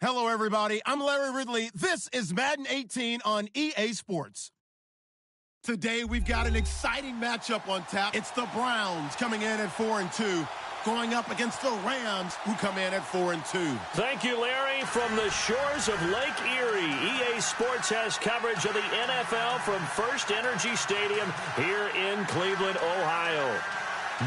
Hello, everybody. I'm Larry Ridley. This is Madden 18 on EA Sports. Today, we've got an exciting matchup on tap. It's the Browns coming in at 4-2, going up against the Rams, who come in at 4-2. Thank you, Larry. From the shores of Lake Erie, EA Sports has coverage of the NFL from First Energy Stadium here in Cleveland, Ohio.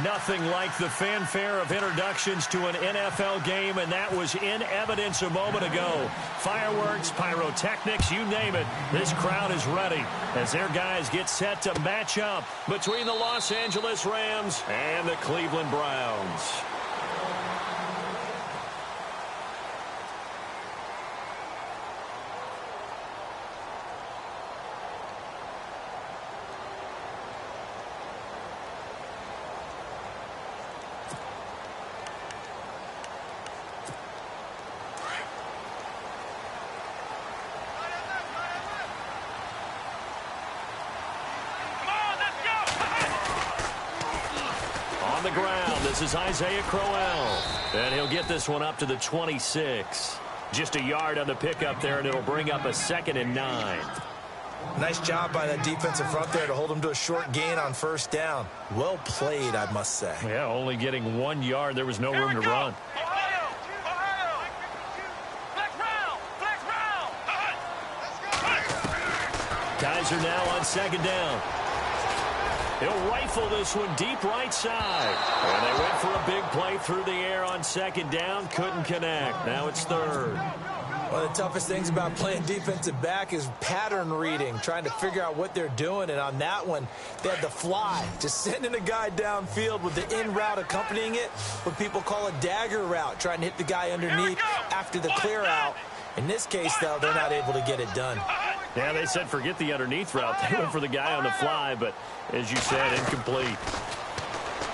Nothing like the fanfare of introductions to an NFL game, and that was in evidence a moment ago. Fireworks, pyrotechnics, you name it. This crowd is ready as their guys get set to match up between the Los Angeles Rams and the Cleveland Browns. On the ground, this is Isaiah Crowell, and he'll get this one up to the 26. Just a yard on the pickup there, and it'll bring up a 2nd and 9. Nice job by that defensive front there to hold him to a short gain on first down. Well played, I must say. Yeah, only getting 1 yard. There was no room to run. Guys are now on 2nd down. He'll rifle this one deep right side. And they went for a big play through the air on 2nd down. Couldn't connect. Now it's 3rd. One of the toughest things about playing defensive back is pattern reading, trying to figure out what they're doing. And on that one, they had the fly, just sending a guy downfield with the in route accompanying it, what people call a dagger route, trying to hit the guy underneath after the clear out. In this case, though, they're not able to get it done. Yeah, they said forget the underneath route. They went for the guy on the fly, but as you said, incomplete.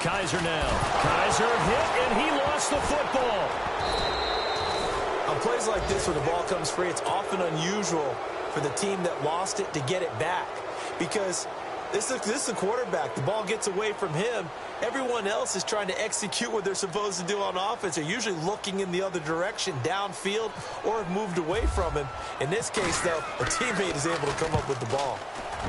Kaiser now. Kaiser hit, and he lost the football. On plays like this where the ball comes free, it's often unusual for the team that lost it to get it back because this is the quarterback. The ball gets away from him. Everyone else is trying to execute what they're supposed to do on offense. They're usually looking in the other direction, downfield, or have moved away from him. In this case, though, a teammate is able to come up with the ball.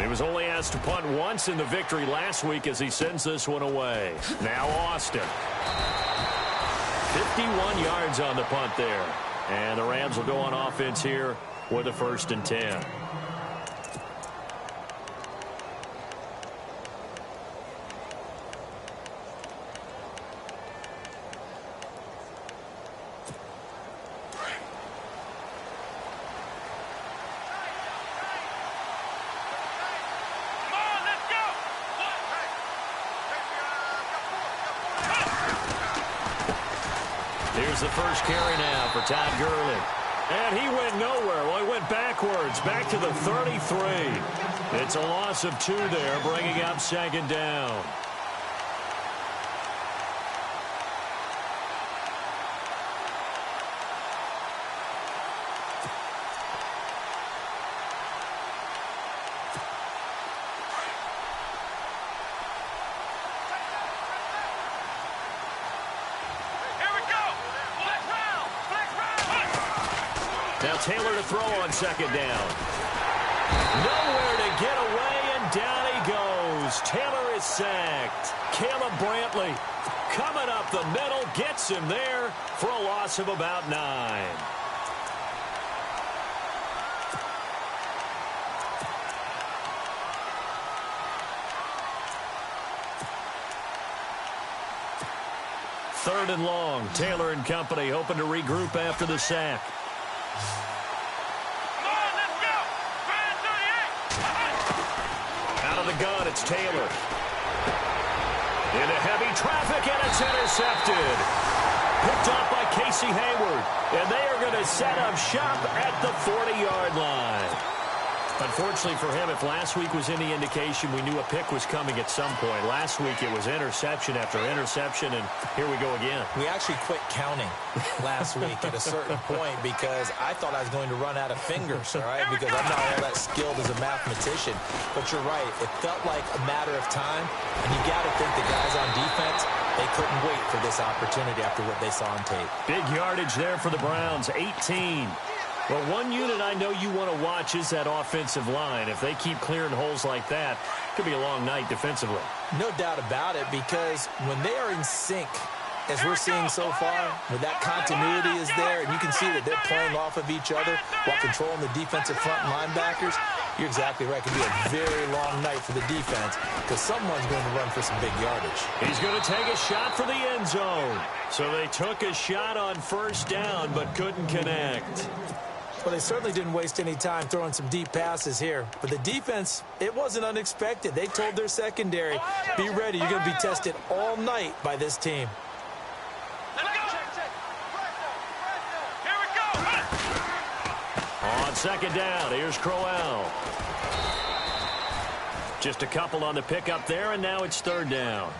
He was only asked to punt once in the victory last week as he sends this one away. Now Austin. 51 yards on the punt there. And the Rams will go on offense here with a 1st and 10. Here's the first carry now for Todd Gurley. And he went nowhere. Well, he went backwards, back to the 33. It's a loss of 2 there, bringing up 2nd down. Now Taylor to throw on 2nd down. Nowhere to get away, and down he goes. Taylor is sacked. Caleb Brantley coming up the middle, gets him there for a loss of about 9. Third and long. Taylor and company hoping to regroup after the sack. Out of the gun, it's Taylor. Into heavy traffic, and it's intercepted. Picked off by Casey Hayward. And they are going to set up shop at the 40-yard line. Unfortunately for him, if last week was any indication, we knew a pick was coming at some point. Last week it was interception after interception, and here we go again. We actually quit counting last week at a certain point because I thought I was going to run out of fingers, all right, because I'm not all that skilled as a mathematician. But you're right. It felt like a matter of time, and you got to think the guys on defense They couldn't wait for this opportunity after what they saw on tape. Big yardage there for the Browns, 18. Well, one unit I know you want to watch is that offensive line. If they keep clearing holes like that, it could be a long night defensively. No doubt about it, because when they are in sync, as we're seeing so far, when that continuity is there, and you can see that they're playing off of each other while controlling the defensive front linebackers, you're exactly right. It could be a very long night for the defense because someone's going to run for some big yardage. He's going to take a shot for the end zone. So they took a shot on first down but couldn't connect. Well, they certainly didn't waste any time throwing some deep passes here. But the defense, it wasn't unexpected. They told their secondary, be ready. You're going to be tested all night by this team. On second down, here's Crowell. Just a couple on the pickup there, and now it's third down.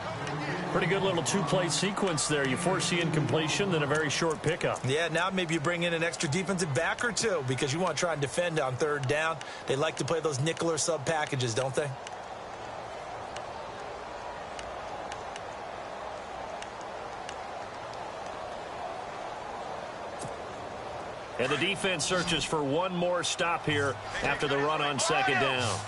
Pretty good little two-play sequence there. You force the incompletion, then a very short pickup. Yeah, now maybe you bring in an extra defensive back or two because you want to try and defend on third down. They like to play those nickel or sub packages, don't they? And the defense searches for one more stop here after the run on second down.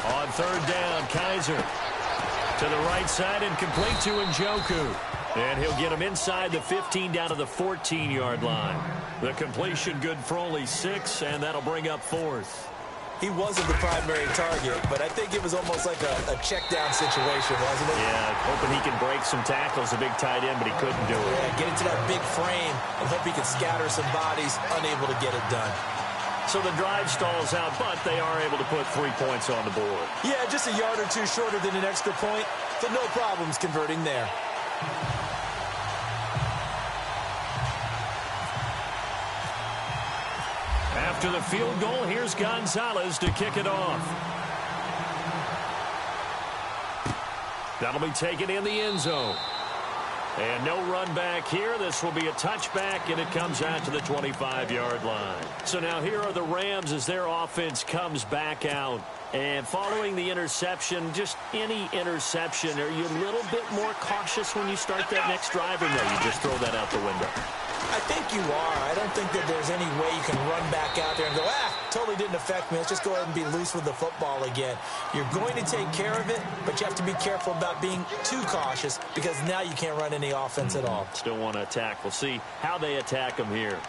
On third down, Kaiser to the right side and complete to Njoku. And he'll get him inside the 15 down to the 14-yard line. The completion good for only 6, and that'll bring up fourth. He wasn't the primary target, but I think it was almost like a check-down situation, wasn't it? Yeah, hoping he can break some tackles, a big tight end, but he couldn't do it. Yeah, get into that big frame and hope he can scatter some bodies, unable to get it done. So the drive stalls out, but they are able to put 3 points on the board. Yeah, just a yard or two shorter than an extra point, but no problems converting there. After the field goal, here's Gonzalez to kick it off. That'll be taken in the end zone. And no run back here. This will be a touchback, and it comes out to the 25-yard line. So now here are the Rams as their offense comes back out. And following the interception, just any interception, are you a little bit more cautious when you start that next drive, or no, you just throw that out the window? I think you are. I don't think that there's any way you can run back out there and go, totally didn't affect me. Let's just go ahead and be loose with the football again. You're going to take care of it, but you have to be careful about being too cautious because now you can't run any offense at all. Still want to attack. We'll see how they attack them here.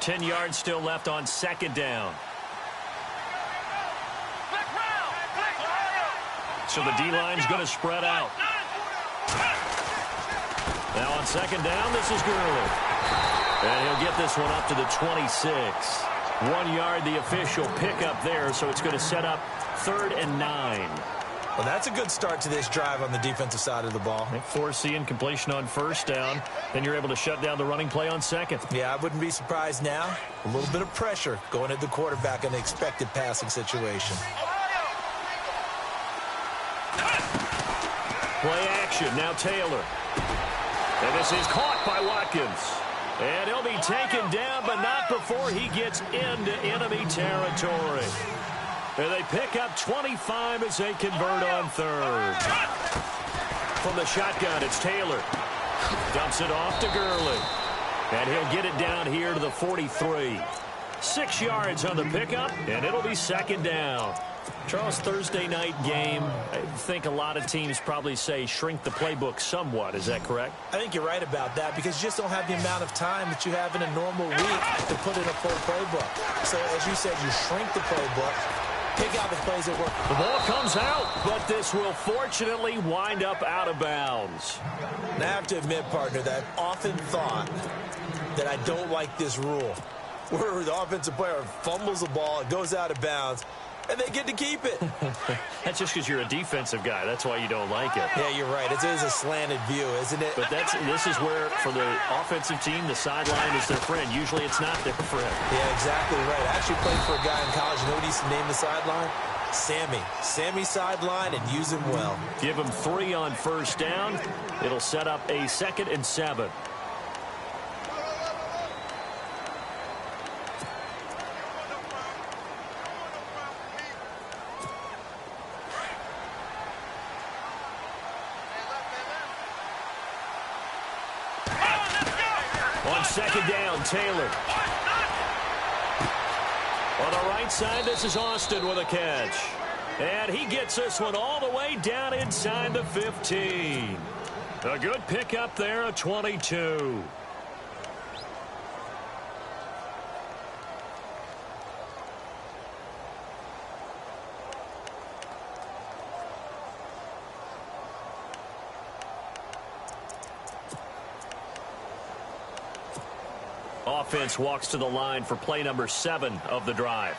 10 yards still left on second down. So the D-line's going to spread out. Now on second down, this is Gurley. And he'll get this one up to the 26. 1 yard, the official pickup there, so it's going to set up 3rd and 9. Well, that's a good start to this drive on the defensive side of the ball. They force the incompletion on first down. Then you're able to shut down the running play on second. Yeah, I wouldn't be surprised now. A little bit of pressure going at the quarterback in an expected passing situation. Play action. Now Taylor. And this is caught by Watkins. And he'll be taken down, but not before he gets into enemy territory. And they pick up 25 as they convert on third. From the shotgun, it's Taylor. Dumps it off to Gurley. And he'll get it down here to the 43. 6 yards on the pickup, and it'll be second down. Charles, Thursday night game, I think a lot of teams probably say shrink the playbook somewhat. Is that correct? I think you're right about that because you just don't have the amount of time that you have in a normal week to put in a full playbook. So, as you said, you shrink the playbook, pick out the plays that work. The ball comes out, but this will fortunately wind up out of bounds. And I have to admit, partner, that I've often thought that I don't like this rule where the offensive player fumbles the ball, it goes out of bounds, and they get to keep it. That's just because you're a defensive guy. That's why you don't like it. Yeah, you're right. It is a slanted view, isn't it? But this is where, for the offensive team, the sideline is their friend. Usually it's not their friend. Yeah, exactly right. I actually played for a guy in college. You know what he used to name the sideline? Sammy. Sammy sideline, and use him well. Give him 3 on first down. It'll set up a 2nd and 7. On second down, Taylor. On the right side, this is Austin with a catch. And he gets this one all the way down inside the 15. A good pickup there, a 22. Offense walks to the line for play number 7 of the drive.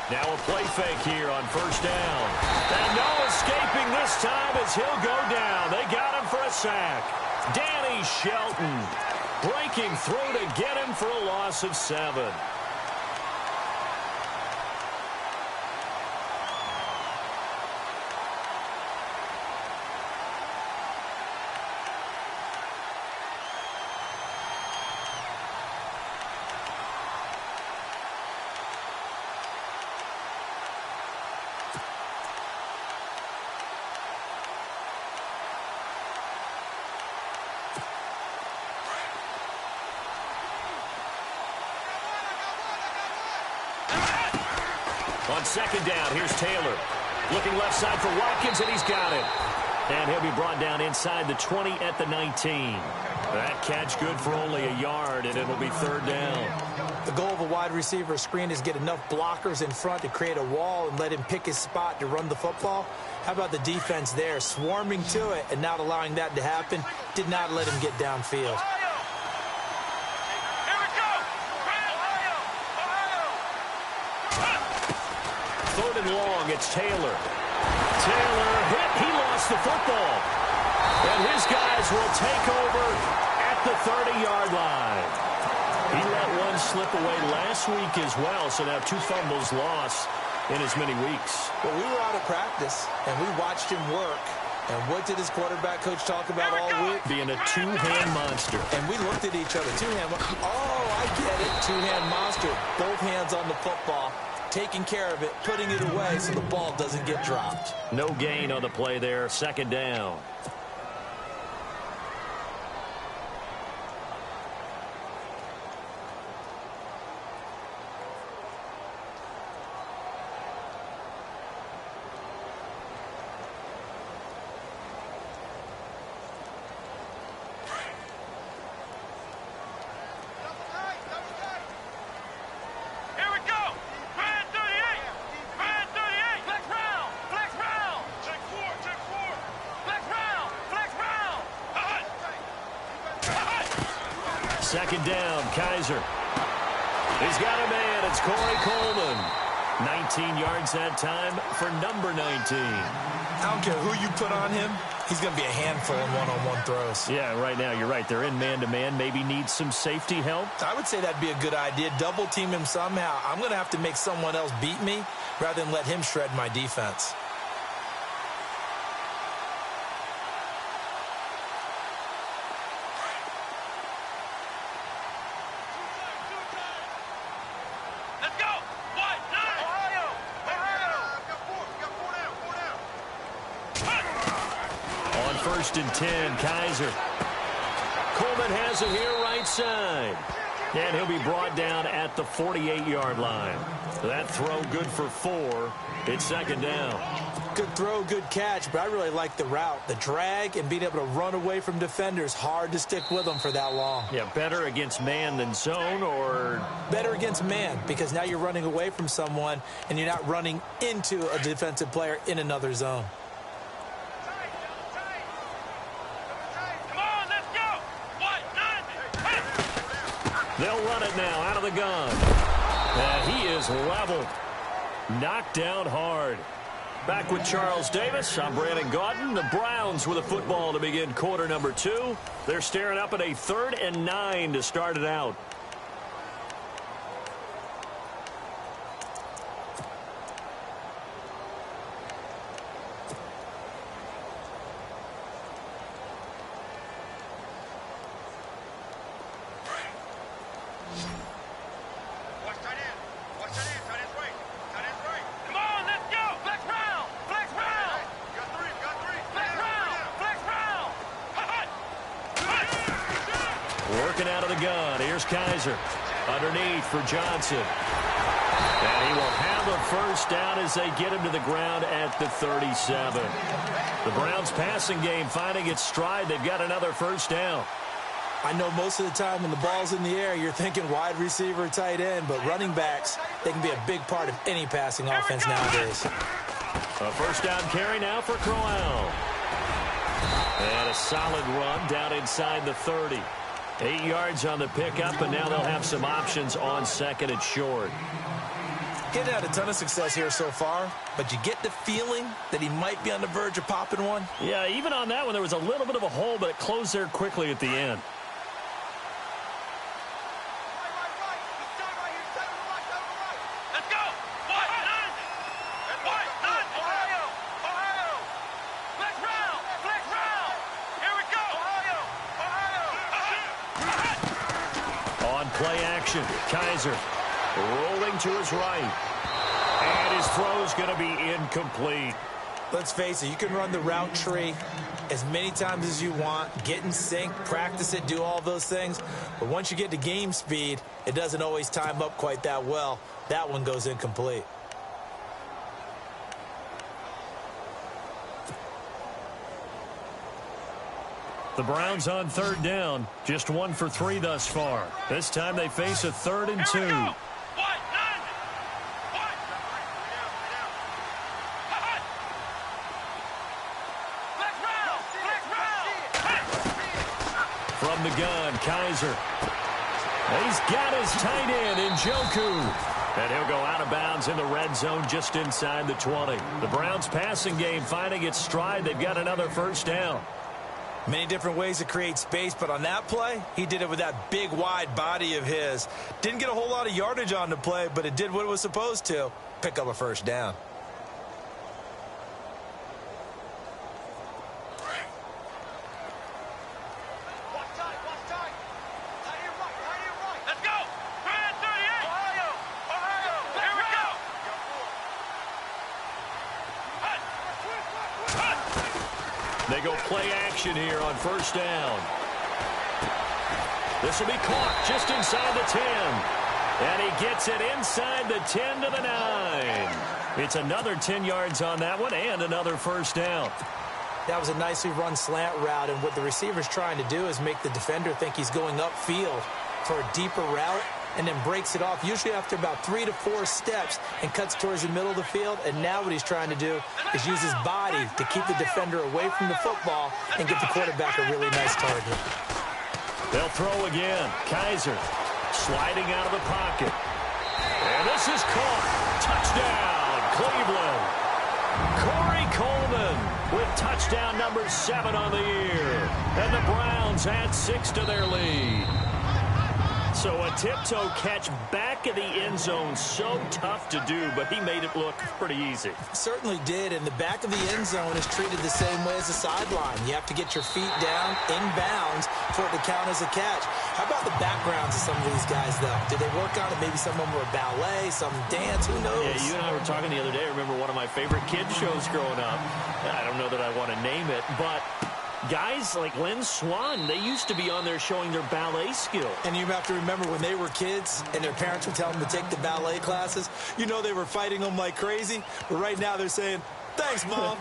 Now a play fake here on first down. And no escaping this time as he'll go down. They got him for a sack. Danny Shelton breaking through to get him for a loss of 7. On second down, here's Taylor. Looking left side for Watkins, and he's got it. And he'll be brought down inside the 20 at the 19. That catch good for only a yard, and it'll be third down. The goal of a wide receiver screen is get enough blockers in front to create a wall and let him pick his spot to run the football. How about the defense there, swarming to it and not allowing that to happen? Did not let him get downfield. Third and long, it's Taylor. Taylor hit, he lost the football. And his guys will take over at the 30-yard line. He let one slip away last week as well, so now 2 fumbles lost in as many weeks. Well, we were out of practice, and we watched him work. And what did his quarterback coach talk about all week? Being a two-hand monster. And we looked at each other. Two-hand. Oh, I get it. Two-hand monster. Both hands on the football. Taking care of it, putting it away so the ball doesn't get dropped. No gain on the play there, second down. Second down, Kaiser. He's got a man. It's Corey Coleman. 19 yards that time for number 19. I don't care who you put on him. He's going to be a handful in one-on-one throws. Yeah, right now you're right. They're in man-to-man. Maybe needs some safety help. I would say that'd be a good idea. Double team him somehow. I'm going to have to make someone else beat me rather than let him shred my defense. First and 10, Kaiser. Coleman has it here right side. And he'll be brought down at the 48-yard line. That throw good for 4. It's second down. Good throw, good catch, but I really like the route. The drag and being able to run away from defenders. Hard to stick with them for that long. Yeah, better against man than zone, or? Better against man, because now you're running away from someone and you're not running into a defensive player in another zone. They'll run it now out of the gun. And he is leveled. Knocked down hard. Back with Charles Davis. I'm Brandon Gaudin. The Browns with a football to begin quarter number 2. They're staring up at a 3rd and 9 to start it out. working out of the gun. Here's Kaiser. Underneath for Johnson. And he will have a first down as they get him to the ground at the 37. The Browns passing game finding its stride. They've got another first down. I know most of the time when the ball's in the air, you're thinking wide receiver, tight end, but running backs, they can be a big part of any passing offense nowadays. A first down carry now for Crowell. And a solid run down inside the 30. 8 yards on the pickup, and now they'll have some options on second and short. Getting had a ton of success here so far, but you get the feeling that he might be on the verge of popping one. Yeah, even on that one, there was a little bit of a hole, but it closed there quickly at the end. Play action. Kaiser rolling to his right. And his throw's going to be incomplete. Let's face it, you can run the route tree as many times as you want, get in sync, practice it, do all those things. But once you get to game speed, it doesn't always time up quite that well. That one goes incomplete. The Browns on third down, just 1 for 3 thus far. This time they face a 3rd and 2. From the gun, Kaiser. He's got his tight end in Njoku. And he'll go out of bounds in the red zone just inside the 20. The Browns passing game finding its stride. They've got another first down. Many different ways to create space, but on that play, he did it with that big, wide body of his. Didn't get a whole lot of yardage on the play, but it did what it was supposed to. Pick up a first down. They go play action here on first down. This will be caught just inside the 10. And he gets it inside the 10 to the 9. It's another 10 yards on that one and another first down. That was a nicely run slant route, and what the receiver's trying to do is make the defender think he's going upfield for a deeper route and then breaks it off, usually after about 3 to 4 steps, and cuts towards the middle of the field. And now what he's trying to do is use his body to keep the defender away from the football and get the quarterback a really nice target. They'll throw again. Kaiser sliding out of the pocket. And this is caught. Touchdown, Cleveland. Corey Coleman with touchdown number 7 on the year. And the Browns add 6 to their lead. So a tiptoe catch back in the end zone, so tough to do, but he made it look pretty easy. Certainly did, and the back of the end zone is treated the same way as the sideline. You have to get your feet down in bounds for it to count as a catch. How about the backgrounds of some of these guys, though? Did they work on it? Maybe some of them were ballet, some dance, who knows? Yeah, you and I were talking the other day. I remember one of my favorite kids shows growing up. I don't know that I want to name it, but guys like Lynn Swan, they used to be on there showing their ballet skill. And you have to remember when they were kids and their parents would tell them to take the ballet classes, you know they were fighting them like crazy. But right now they're saying, thanks, Mom.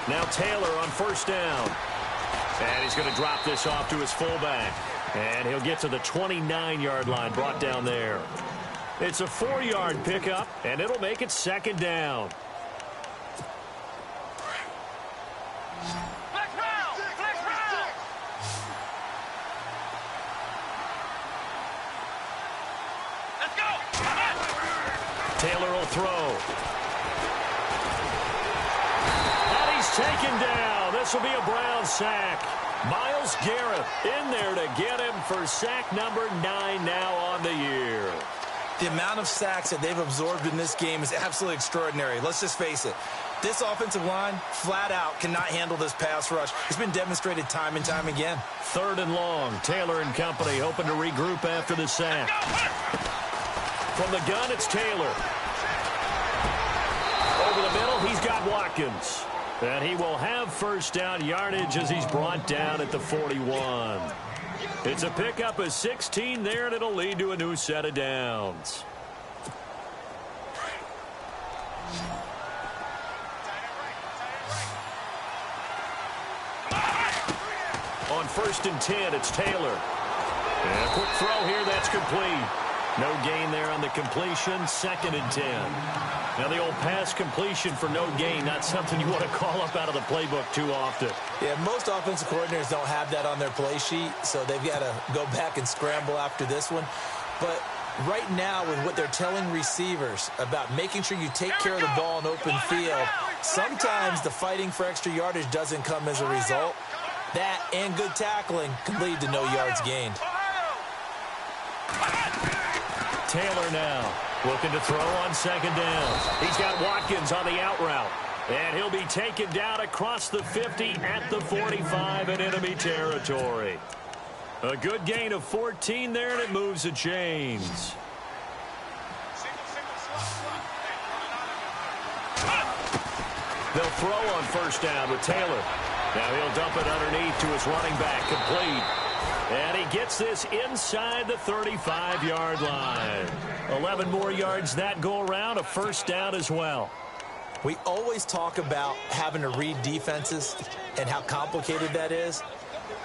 Now Taylor on first down. And he's going to drop this off to his fullback. And he'll get to the 29-yard line, brought down there. It's a 4-yard pickup, and it'll make it second down. Taylor will throw. And he's taken down. This will be a Brown sack. Myles Garrett in there to get him for sack number 9 now on the year. The amount of sacks that they've absorbed in this game is absolutely extraordinary. Let's just face it. This offensive line, flat out, cannot handle this pass rush. It's been demonstrated time and time again. 3rd and long. Taylor and company hoping to regroup after the sack. From the gun, it's Taylor. over the middle. He's got Watkins. And he will have first down yardage as he's brought down at the 41. It's a pickup of 16 there, and it'll lead to a new set of downs. On 1st and 10, it's Taylor. And a quick throw here, that's complete. No gain there on the completion, 2nd and 10. Now the old pass completion for no gain, not something you want to call up out of the playbook too often. Yeah, most offensive coordinators don't have that on their play sheet, so they've got to go back and scramble after this one. But right now, with what they're telling receivers about making sure you take care of the ball in open field, sometimes the fighting for extra yardage doesn't come as a result. That and good tackling can lead to no yards gained. Taylor now looking to throw on 2nd down. He's got Watkins on the out route. And he'll be taken down across the 50 at the 45 in enemy territory. A good gain of 14 there, and it moves the chains. They'll throw on 1st down with Taylor. Now he'll dump it underneath to his running back, complete. And he gets this inside the 35-yard line. 11 more yards that go around, a 1st down as well. We always talk about having to read defenses and how complicated that is.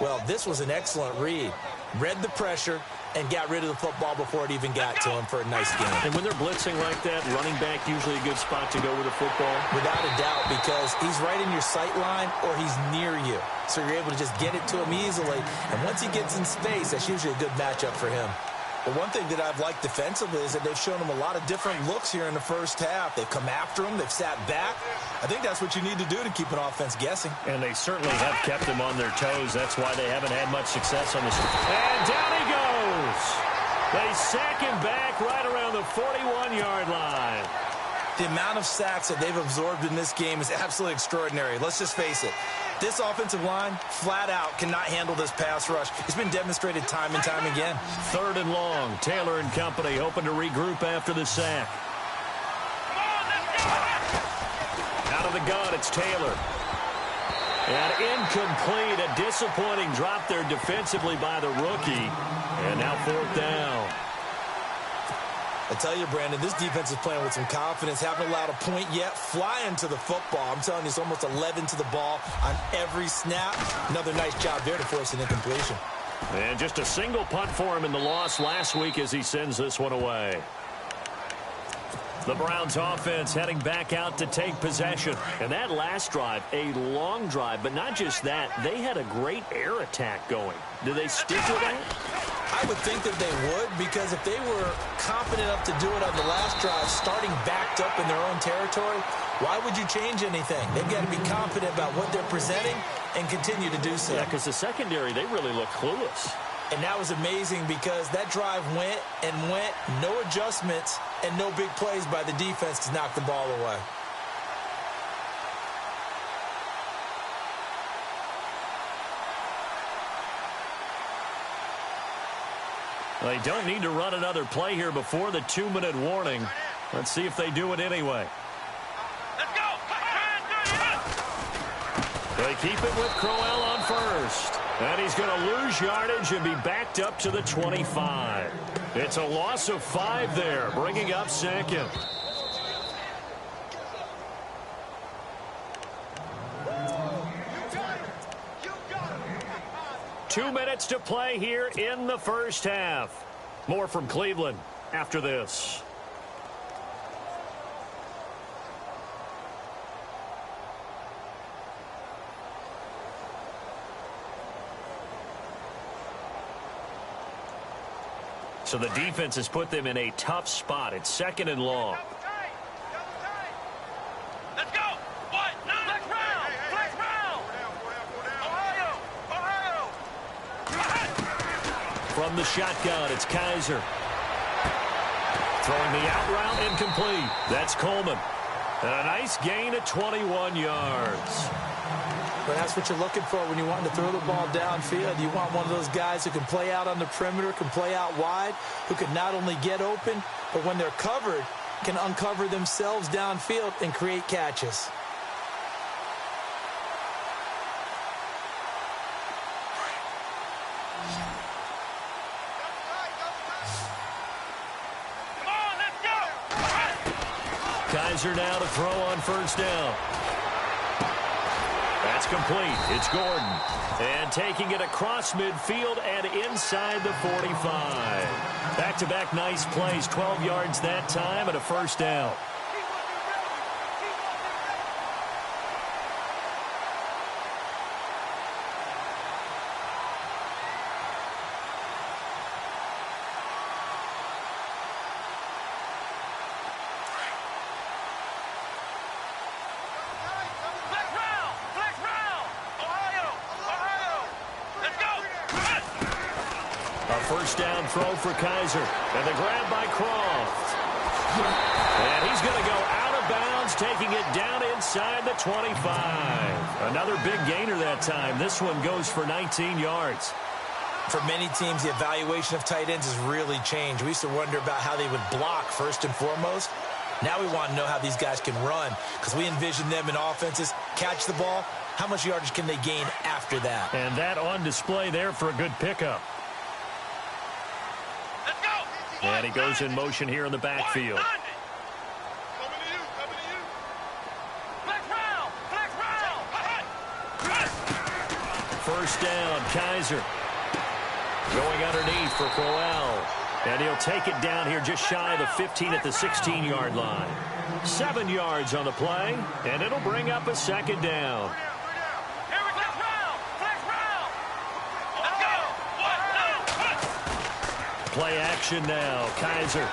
Well, this was an excellent read. Read the pressure and got rid of the football before it even got to him for a nice game. And when they're blitzing like that, running back usually a good spot to go with the football? Without a doubt, because he's right in your sight line or he's near you. So you're able to just get it to him easily. And once he gets in space, that's usually a good matchup for him. But one thing that I've liked defensively is that they've shown him a lot of different looks here in the first half. They've come after him. They've sat back. I think that's what you need to do to keep an offense guessing. And they certainly have kept them on their toes. That's why they haven't had much success on this. And down he goes. They sack him back right around the 41-yard line. The amount of sacks that they've absorbed in this game is absolutely extraordinary. Let's just face it. This offensive line, flat out, cannot handle this pass rush. It's been demonstrated time and time again. 3rd and long. Taylor and company hoping to regroup after the sack. Out of the gun, it's Taylor. And incomplete. A disappointing drop there defensively by the rookie. And now 4th down. I tell you, Brandon, this defense is playing with some confidence. Haven't allowed a point yet. Flying to the football. I'm telling you, it's almost 11 to the ball on every snap. Another nice job there to force an incompletion. And just a single punt for him in the loss last week as he sends this one away. The Browns offense heading back out to take possession. And that last drive, a long drive, but not just that. They had a great air attack going. Do they stick with that? I would think that they would, because if they were confident enough to do it on the last drive, starting backed up in their own territory, why would you change anything? They've got to be confident about what they're presenting and continue to do so. Yeah, because the secondary, they really look clueless. And that was amazing because that drive went and went, no adjustments and no big plays by the defense to knock the ball away. They don't need to run another play here before the 2-minute warning. Let's see if they do it anyway. Let's go! They keep it with Crowell on 1st. And he's going to lose yardage and be backed up to the 25. It's a loss of 5 there, bringing up 2nd. Two minutes to play here in the first half. More from Cleveland after this. So the defense has put them in a tough spot. It's 2nd and long. Let's go! What? Flex round! Flex round! Ohio! From the shotgun, it's Kaiser. Throwing the out route, incomplete. That's Coleman. And a nice gain of 21 yards. But that's what you're looking for when you want to throw the ball downfield. You want one of those guys who can play out on the perimeter, can play out wide, who can not only get open, but when they're covered, can uncover themselves downfield and create catches. Kaiser now to throw on first down. That's complete. It's Gordon. And taking it across midfield and inside the 45. Back-to-back nice plays. 12 yards that time and a first down. First down throw for Kaiser. And the grab by Croft. And he's going to go out of bounds, taking it down inside the 25. Another big gainer that time. This one goes for 19 yards. For many teams, the evaluation of tight ends has really changed. We used to wonder about how they would block first and foremost. Now we want to know how these guys can run, because we envision them in offenses catch the ball. How much yardage can they gain after that? And that on display there for a good pickup. And he goes in motion here in the backfield. First down, Kaiser. Going underneath for Crowell. And he'll take it down here just shy of the 15 at the 16-yard line. 7 yards on the play, and it'll bring up a second down. Play action now. Kaiser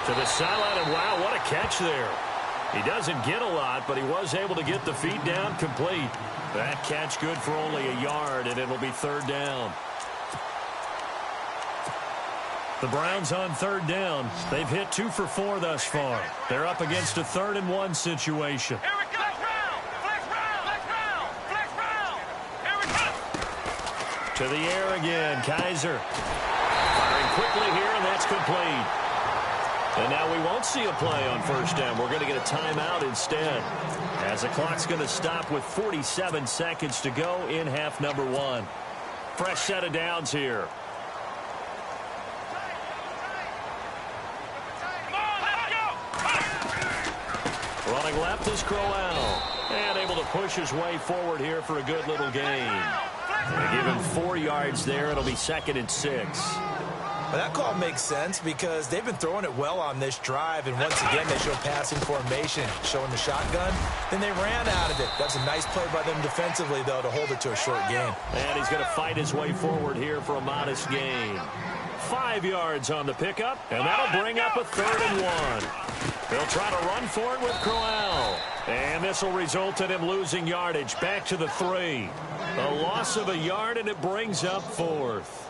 to the sideline, and wow, what a catch there. He doesn't get a lot, but he was able to get the feet down complete. That catch good for only a yard, and it'll be third down. The Browns on third down. They've hit 2 for 4 thus far. They're up against a 3rd and 1 situation. To the air again, Kaiser. Firing quickly here, and that's complete. And now we won't see a play on first down. We're going to get a timeout instead, as the clock's going to stop with 47 seconds to go in half number 1. Fresh set of downs here. Running left is Crowell. And able to push his way forward here for a good little gain. They give him 4 yards there. It'll be 2nd and 6. Well, that call makes sense because they've been throwing it well on this drive, and once again they show passing formation, showing the shotgun. Then they ran out of it. That's a nice play by them defensively, though, to hold it to a short game. And he's going to fight his way forward here for a modest gain. 5 yards on the pickup, and that'll bring up a 3rd and 1. They'll try to run for it with Crowell. And this will result in him losing yardage back to the 3. A loss of a yard, and it brings up 4th.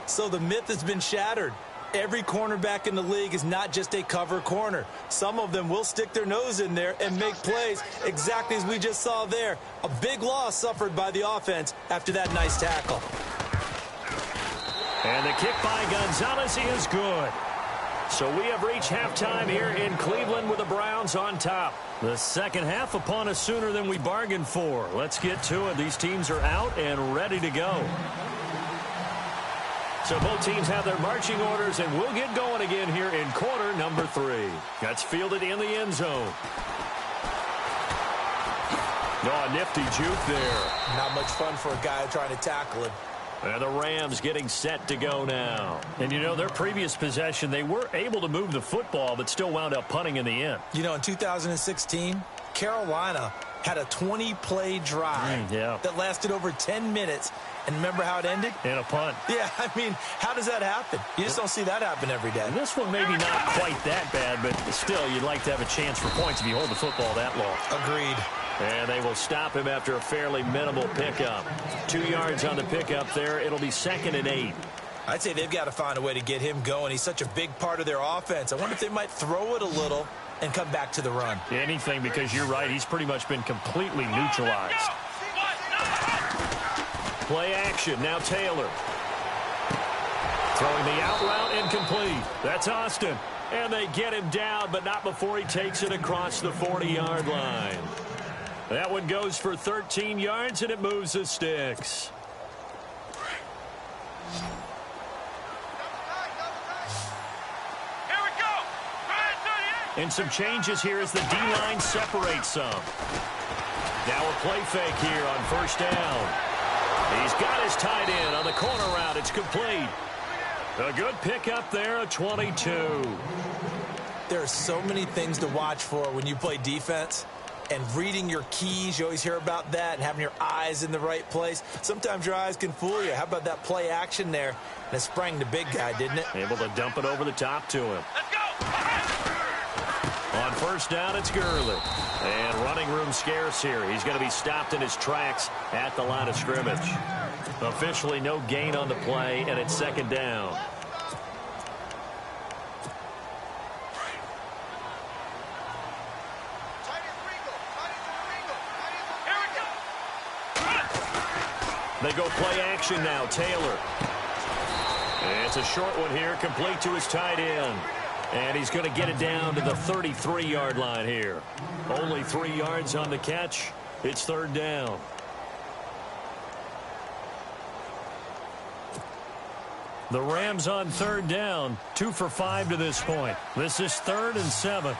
So the myth has been shattered. Every cornerback in the league is not just a cover corner. Some of them will stick their nose in there and make plays exactly as we just saw there. A big loss suffered by the offense after that nice tackle. And the kick by Gonzalez is good. So we have reached halftime here in Cleveland with the Browns on top. The second half upon us sooner than we bargained for. Let's get to it. These teams are out and ready to go. So both teams have their marching orders, and we'll get going again here in quarter number 3. That's fielded in the end zone. Oh, nifty juke there. Not much fun for a guy trying to tackle him. And the Rams getting set to go now. And, you know, their previous possession, they were able to move the football, but still wound up punting in the end. You know, in 2016, Carolina had a 20-play drive that lasted over 10 minutes. And remember how it ended? In a punt. Yeah, I mean, how does that happen? You just don't see that happen every day. And this one maybe not quite that bad, but still, you'd like to have a chance for points if you hold the football that long. Agreed. And they will stop him after a fairly minimal pickup. 2 yards on the pickup there. It'll be 2nd and 8. I'd say they've got to find a way to get him going. He's such a big part of their offense. I wonder if they might throw it a little and come back to the run. Anything, because you're right. He's pretty much been completely neutralized. Play action. Now Taylor. Throwing the out route incomplete. That's Austin. And they get him down, but not before he takes it across the 40-yard line. That one goes for 13 yards, and it moves the sticks. Here we go. And some changes here as the D-line separates some. Now a play fake here on first down. He's got his tight end on the corner route. It's complete. A good pickup there, a 22. There are so many things to watch for when you play defense. And reading your keys, you always hear about that, and having your eyes in the right place. Sometimes your eyes can fool you. How about that play action there? And it sprang the big guy, didn't it? Able to dump it over the top to him. Let's go. On first down, it's Gurley. And running room scarce here. He's going to be stopped in his tracks at the line of scrimmage. Officially no gain on the play, and it's second down. They go play action now. Taylor. And it's a short one here, complete to his tight end. And he's going to get it down to the 33-yard line here. Only 3 yards on the catch. It's third down. The Rams on third down, 2 for 5 to this point. This is 3rd and 7.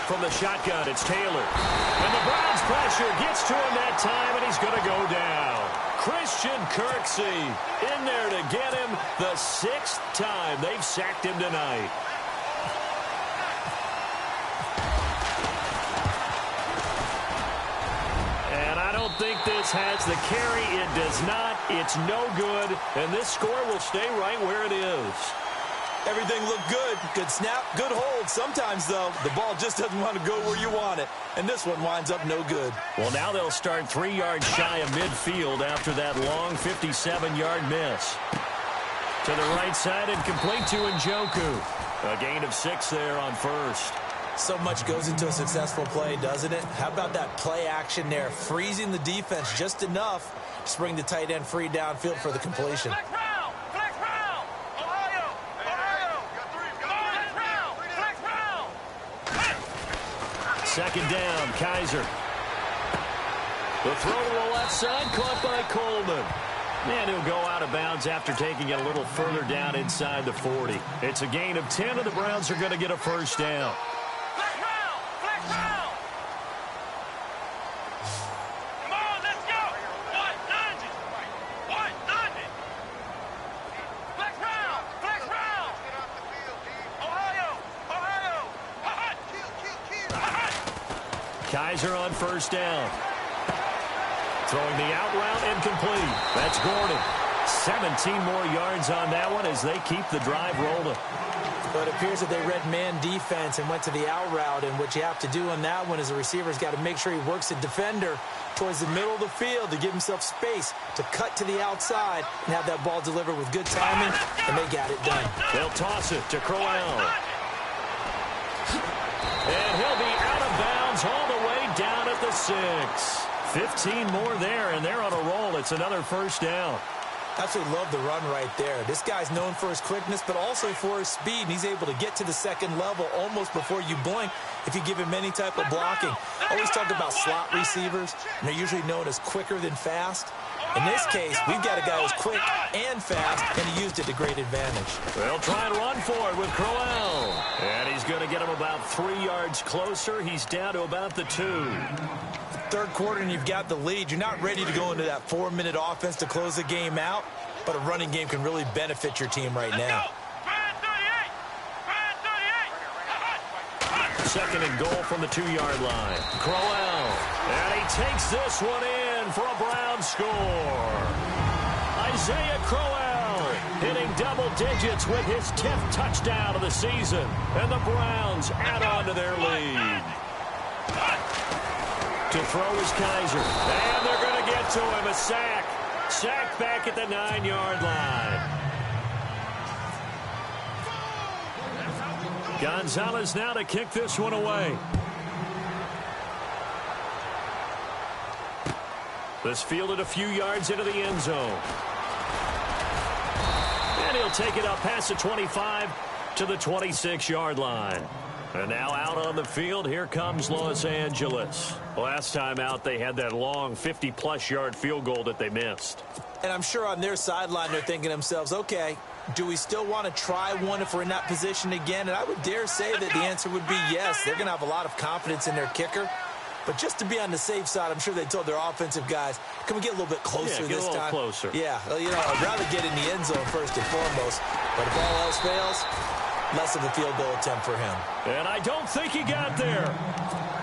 From the shotgun, it's Taylor. And the Browns pressure gets to him that time, and he's going to go down. Christian Kirksey in there to get him the 6th time they've sacked him tonight. And I don't think this has the carry. It does not. It's no good. And this score will stay right where it is. Everything looked good. Good snap, good hold. Sometimes, though, the ball just doesn't want to go where you want it. And this one winds up no good. Well, now they'll start 3 yards shy of midfield after that long 57-yard miss. To the right side and complete to Njoku. A gain of 6 there on first. So much goes into a successful play, doesn't it? How about that play action there? Freezing the defense just enough to bring the tight end free downfield for the completion. Flex round. Flex round. Ohio. Ohio. Come on, flex round. Flex round. Second down, Kaiser. The throw to the left side, caught by Coleman. And he'll go out of bounds after taking it a little further down inside the 40. It's a gain of 10, and the Browns are going to get a first down. Flex round. Flex round. Come on, let's go. 190. 190. Flex round. Flex round. Ohio. Ohio. Kaiser on first down. Throwing the out route incomplete. That's Gordon. 17 more yards on that one as they keep the drive rolling. But it appears that they read man defense and went to the out route. And what you have to do on that one is the receiver's got to make sure he works the defender towards the middle of the field to give himself space to cut to the outside and have that ball delivered with good timing, and they got it done. They'll toss it to Crowell. And he'll be out of bounds all the way down at the 6. 15 more there, and they're on a roll. It's another first down. Absolutely love the run right there. This guy's known for his quickness, but also for his speed. And he's able to get to the second level almost before you blink if you give him any type of blocking. I always talk about slot receivers, and they're usually known as quicker than fast. In this case, we've got a guy who's quick and fast, and he used it to great advantage. They'll try and run for it with Crowell. And he's going to get him about 3 yards closer. He's down to about the 2. Third quarter and you've got the lead. You're not ready to go into that 4-minute offense to close the game out, but a running game can really benefit your team right now. Second and goal from the 2-yard line. Crowell. And he takes this one in for a Brown score. Isaiah Crowell hitting double digits with his 10th touchdown of the season. And the Browns add on to their lead. To throw is Kaiser. And they're going to get to him. A sack. Sack back at the 9-yard line. Gonzalez now to kick this one away. This fielded a few yards into the end zone. And he'll take it up past the 25 to the 26-yard line. And now out on the field, here comes Los Angeles. Last time out, they had that long 50-plus yard field goal that they missed. And I'm sure on their sideline, they're thinking to themselves, okay, do we still want to try one if we're in that position again? And I would dare say that the answer would be yes. They're going to have a lot of confidence in their kicker. But just to be on the safe side, I'm sure they told their offensive guys, can we get a little bit closer this time? Get a little closer. Yeah, you know, I'd rather get in the end zone first and foremost. But if all else fails, less of a field goal attempt for him. And I don't think he got there.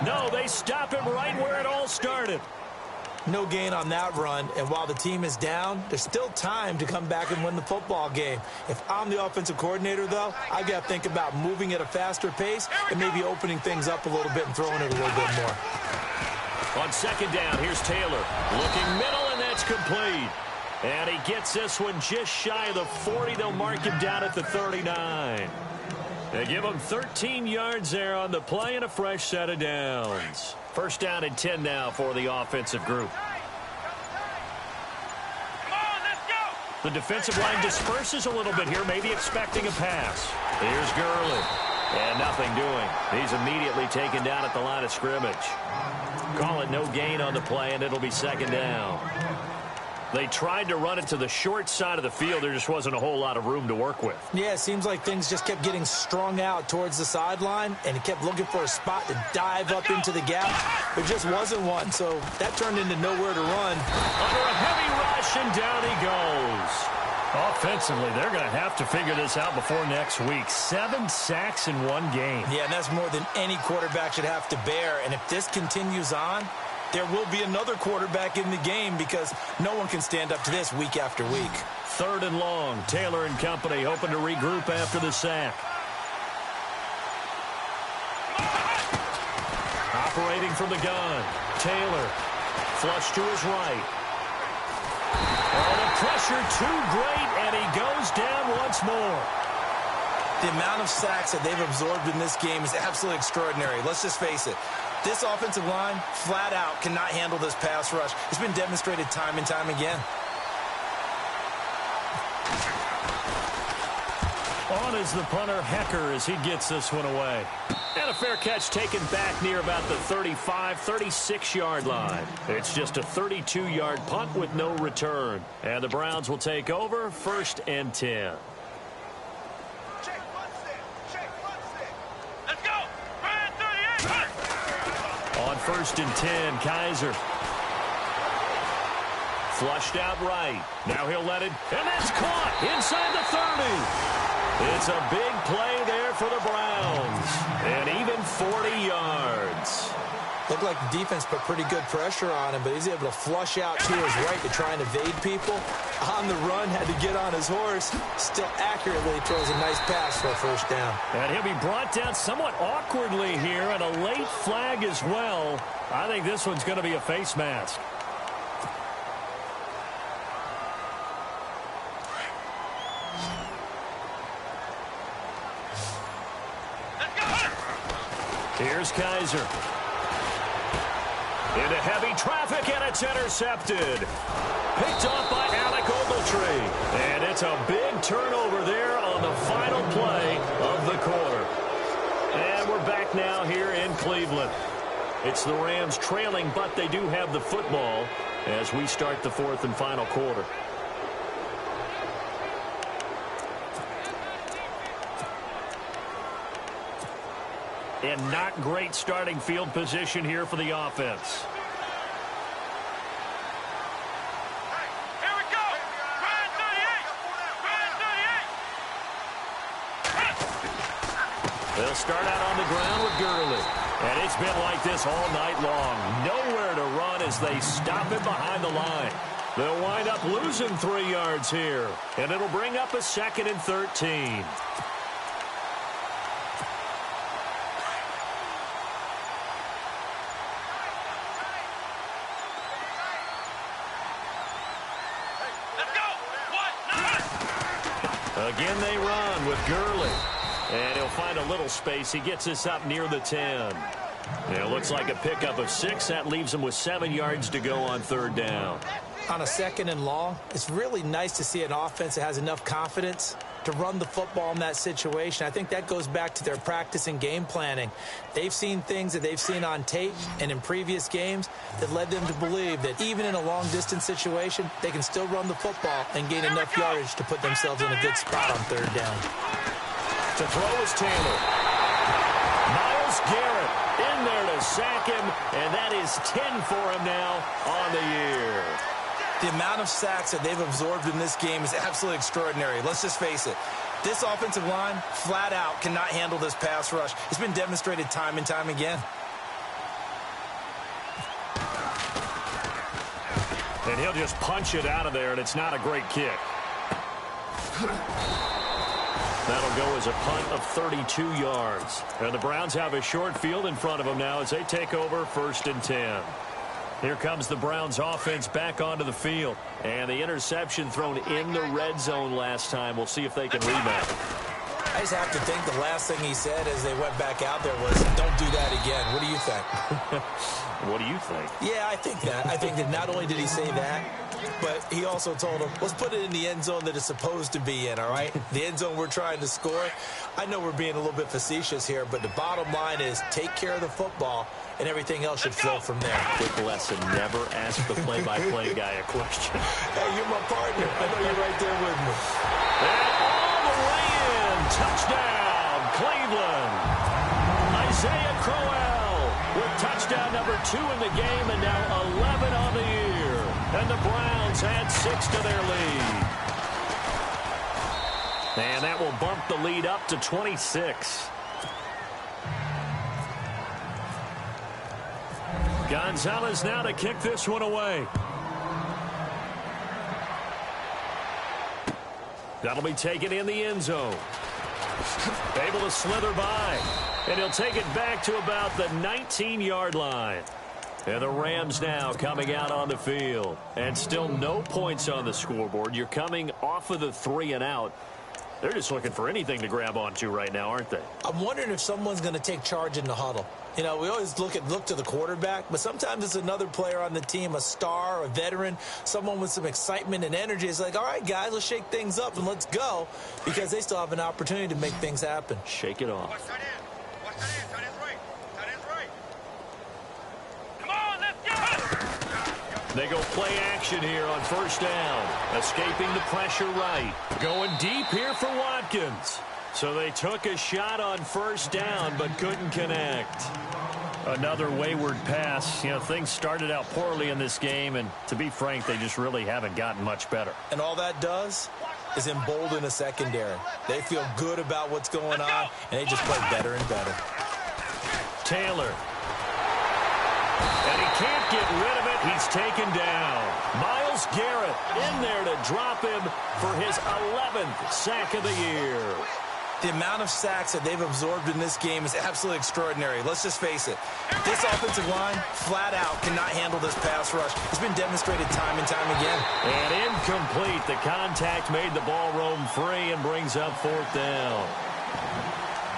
No, they stop him right where it all started. No gain on that run, and while the team is down, there's still time to come back and win the football game. If I'm the offensive coordinator, though, I've got to think about moving at a faster pace and maybe opening things up a little bit and throwing it a little bit more. On second down, here's Taylor. Looking middle, and that's complete. And he gets this one just shy of the 40. They'll mark him down at the 39. They give him 13 yards there on the play and a fresh set of downs. First down and 10 now for the offensive group. Come on, let's go. The defensive line disperses a little bit here, maybe expecting a pass. Here's Gurley. And nothing doing. He's immediately taken down at the line of scrimmage. Call it no gain on the play, and it'll be second down. They tried to run it to the short side of the field. There just wasn't a whole lot of room to work with. Yeah, it seems like things just kept getting strung out towards the sideline, and he kept looking for a spot to dive up into the gap. There just wasn't one, so that turned into nowhere to run. Under a heavy rush, and down he goes. Offensively, they're going to have to figure this out before next week. 7 sacks in one game. Yeah, and that's more than any quarterback should have to bear. And if this continues on, there will be another quarterback in the game because no one can stand up to this week after week. Third and long. Taylor and company hoping to regroup after the sack. Operating from the gun. Taylor. Flush to his right. Oh, the pressure too great, and he goes down once more. The amount of sacks that they've absorbed in this game is absolutely extraordinary. Let's just face it. This offensive line, flat out, cannot handle this pass rush. It's been demonstrated time and time again. On is the punter, Hecker, as he gets this one away. And a fair catch taken back near about the 35, 36-yard line. It's just a 32-yard punt with no return. And the Browns will take over, 1st and 10. Let's go. Ryan 38. On 1st and 10, Kaiser. Flushed out right. Now he'll let it, and that's caught inside the 30. It's a big play there for the Browns. And even 40 yards. Looked like the defense put pretty good pressure on him, but he's able to flush out to his right to try and evade people. On the run, had to get on his horse. Still accurately throws a nice pass for a first down. And he'll be brought down somewhat awkwardly here, and a late flag as well. I think this one's going to be a face mask. Here's Kaiser. Into heavy traffic, and it's intercepted. Picked off by Alec Ogletree. And it's a big turnover there on the final play of the quarter. And we're back now here in Cleveland. It's the Rams trailing, but they do have the football as we start the 4th and final quarter. And not great starting field position here for the offense. Hey, here we go. Ryan 38. They'll start out on the ground with Gurley. And it's been like this all night long. Nowhere to run as they stop it behind the line. They'll wind up losing 3 yards here. And it'll bring up a 2nd and 13. Again, they run with Gurley. And he'll find a little space. He gets this up near the 10. It looks like a pickup of 6. That leaves him with 7 yards to go on 3rd down. On a 2nd and long, it's really nice to see an offense that has enough confidence to run the football in that situation. I think that goes back to their practice and game planning. They've seen things that they've seen on tape and in previous games that led them to believe that even in a long-distance situation, they can still run the football and gain enough yardage to put themselves in a good spot on 3rd down. To throw is Taylor. Myles Garrett in there to sack him, and that is 10 for him now on the year. The amount of sacks that they've absorbed in this game is absolutely extraordinary. Let's just face it. This offensive line, flat out, cannot handle this pass rush. It's been demonstrated time and time again. And he'll just punch it out of there, and it's not a great kick. That'll go as a punt of 32 yards. And the Browns have a short field in front of them now as they take over 1st and 10. Here comes the Browns offense back onto the field. And the interception thrown in the red zone last time. We'll see if they can rebound. I just have to think the last thing he said as they went back out there was, don't do that again. What do you think? What do you think? Yeah, I think that. I think that not only did he say that, but he also told him, let's put it in the end zone that it's supposed to be in, all right? The end zone we're trying to score. I know we're being a little bit facetious here, but the bottom line is take care of the football, and everything else should flow from there. Quick lesson, never ask the play-by-play guy a question. Hey, you're my partner. I know you're right there with me. And all the way in. Touchdown, Cleveland. Isaiah Crowell with touchdown number 2 in the game, and now 11 on the year. And the Browns add 6 to their lead. And that will bump the lead up to 26. Gonzalez now to kick this one away. That'll be taken in the end zone. Able to slither by. And he'll take it back to about the 19-yard line. And the Rams now coming out on the field. And still no points on the scoreboard. You're coming off of the 3 and out. They're just looking for anything to grab onto right now, aren't they? I'm wondering if someone's going to take charge in the huddle. You know, we always look to the quarterback, but sometimes it's another player on the team, a star, a veteran, someone with some excitement and energy. It's like, all right, guys, let's shake things up and let's go, because they still have an opportunity to make things happen. Shake it off. Watch that in. Watch that in. That is right. That is right. Come on, let's go. They go play action here on 1st down. Escaping the pressure right. Going deep here for Watkins. So they took a shot on 1st down, but couldn't connect. Another wayward pass. You know, things started out poorly in this game, and to be frank, they just really haven't gotten much better. And all that does is embolden a secondary. They feel good about what's going on, and they just play better and better. Taylor. And he can't get rid of it. He's taken down. Myles Garrett in there to drop him for his 11th sack of the year. The amount of sacks that they've absorbed in this game is absolutely extraordinary. Let's just face it. This offensive line, flat out, cannot handle this pass rush. It's been demonstrated time and time again. And incomplete. The contact made the ball roam free and brings up 4th down.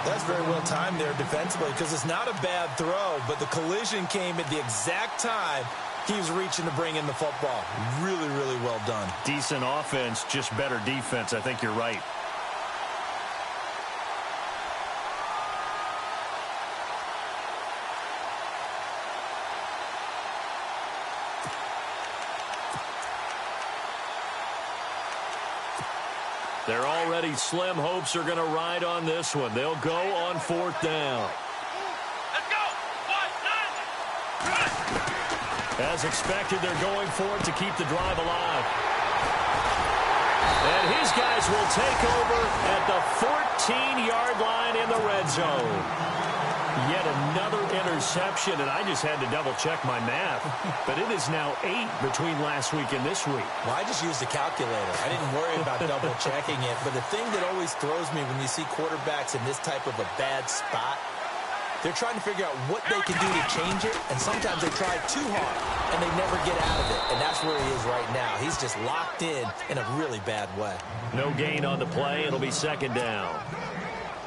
That's very well timed there defensively, because it's not a bad throw, but the collision came at the exact time he was reaching to bring in the football. Really, really well done. Decent offense, just better defense. I think you're right. They're already slim hopes are going to ride on this one. They'll go on 4th down. Let's go. 1, 9. As expected, they're going for it to keep the drive alive. And his guys will take over at the 14-yard line in the red zone. Yet another interception, and I just had to double-check my math. But it is now 8 between last week and this week. Well, I just used a calculator. I didn't worry about double-checking it. But the thing that always throws me when you see quarterbacks in this type of a bad spot, they're trying to figure out what they can do to change it, and sometimes they try too hard, and they never get out of it. And that's where he is right now. He's just locked in a really bad way. No gain on the play. It'll be 2nd down.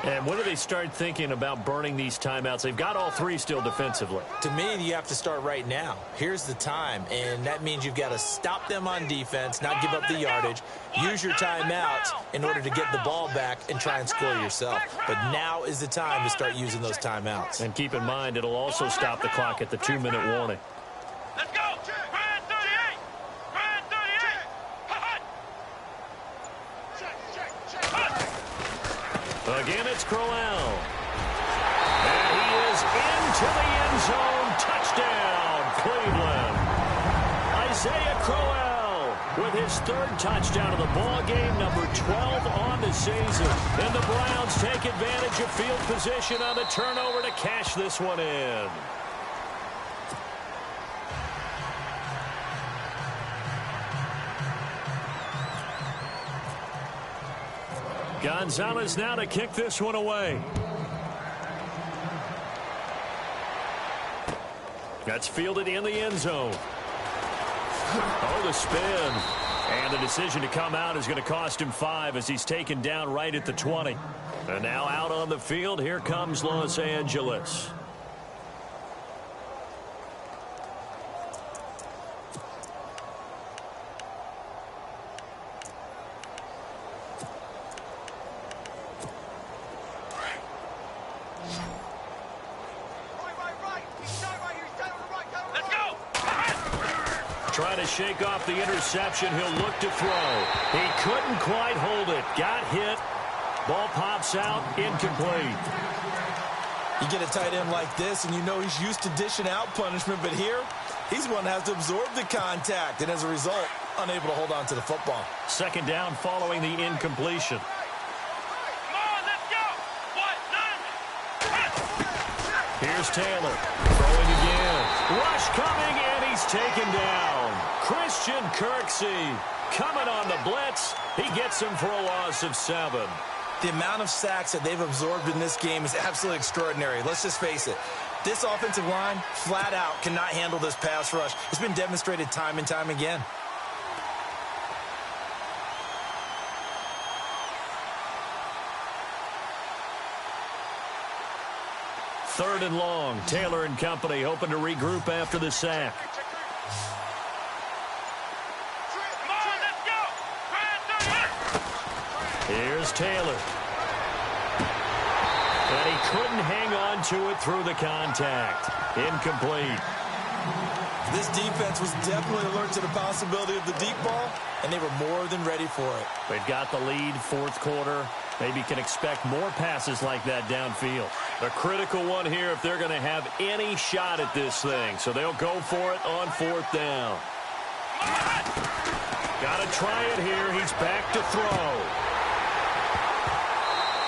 And when do they start thinking about burning these timeouts? They've got all three still defensively. To me, you have to start right now. Here's the time, and that means you've got to stop them on defense, not give up the yardage, use your timeouts in order to get the ball back and try and score yourself. But now is the time to start using those timeouts. And keep in mind, it'll also stop the clock at the 2-minute warning. Let's go! Brand 38! Brand 38! Hut! Again, it's Crowell. And he is into the end zone. Touchdown, Cleveland. Isaiah Crowell with his third touchdown of the ball game, number 12 on the season. And the Browns take advantage of field position on the turnover to cash this one in. Gonzalez now to kick this one away. That's fielded in the end zone. Oh, the spin. And the decision to come out is going to cost him 5 as he's taken down right at the 20. And now out on the field, here comes Los Angeles. Trying to shake off the interception. He'll look to throw. He couldn't quite hold it. Got hit. Ball pops out. Incomplete. You get a tight end like this, and you know he's used to dishing out punishment, but here, he's one that has to absorb the contact, and as a result, unable to hold on to the football. Second down following the incompletion. Come on, let's go! Here's Taylor. Throwing again. Rush coming, and he's taken down. Christian Kirksey coming on the blitz. He gets him for a loss of 7. The amount of sacks that they've absorbed in this game is absolutely extraordinary. Let's just face it. This offensive line, flat out, cannot handle this pass rush. It's been demonstrated time and time again. Third and long. Taylor and company hoping to regroup after the sack. Here's Taylor. And he couldn't hang on to it through the contact. Incomplete. This defense was definitely alert to the possibility of the deep ball, and they were more than ready for it. They've got the lead, fourth quarter. Maybe can expect more passes like that downfield. A critical one here if they're going to have any shot at this thing. So they'll go for it on fourth down. Got to try it here. He's back to throw.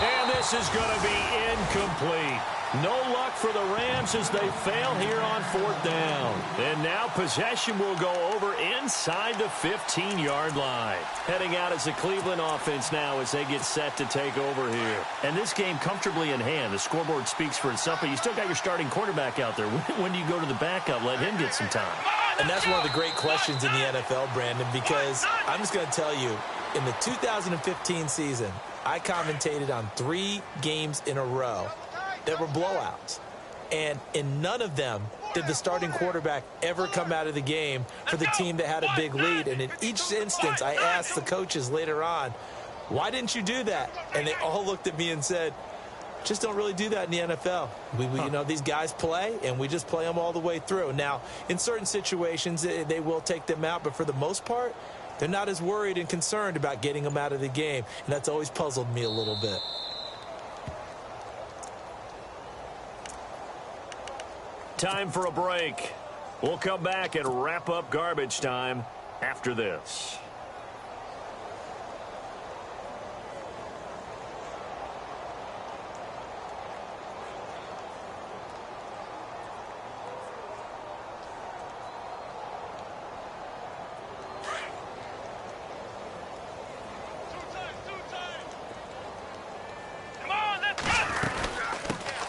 And this is going to be incomplete. No luck for the Rams as they fail here on fourth down. And now possession will go over inside the 15-yard line. Heading out as the Cleveland offense now as they get set to take over here. And this game comfortably in hand. The scoreboard speaks for itself, but you still got your starting quarterback out there. When do you go to the backup? Let him get some time. And that's one of the great questions in the NFL, Brandon, because I'm just going to tell you, in the 2015 season, I commentated on 3 games in a row that were blowouts. And in none of them did the starting quarterback ever come out of the game for the team that had a big lead. And in each instance, I asked the coaches later on, why didn't you do that? And they all looked at me and said, just don't really do that in the NFL. You know, these guys play, and we just play them all the way through. Now, in certain situations, they will take them out, but for the most part, they're not as worried and concerned about getting them out of the game. And that's always puzzled me a little bit. Time for a break. We'll come back and wrap up garbage time after this.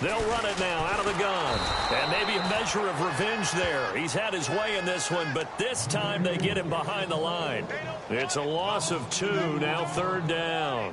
They'll run it now out of the gun. And maybe a measure of revenge there. He's had his way in this one, but this time they get him behind the line. It's a loss of 2, now third down.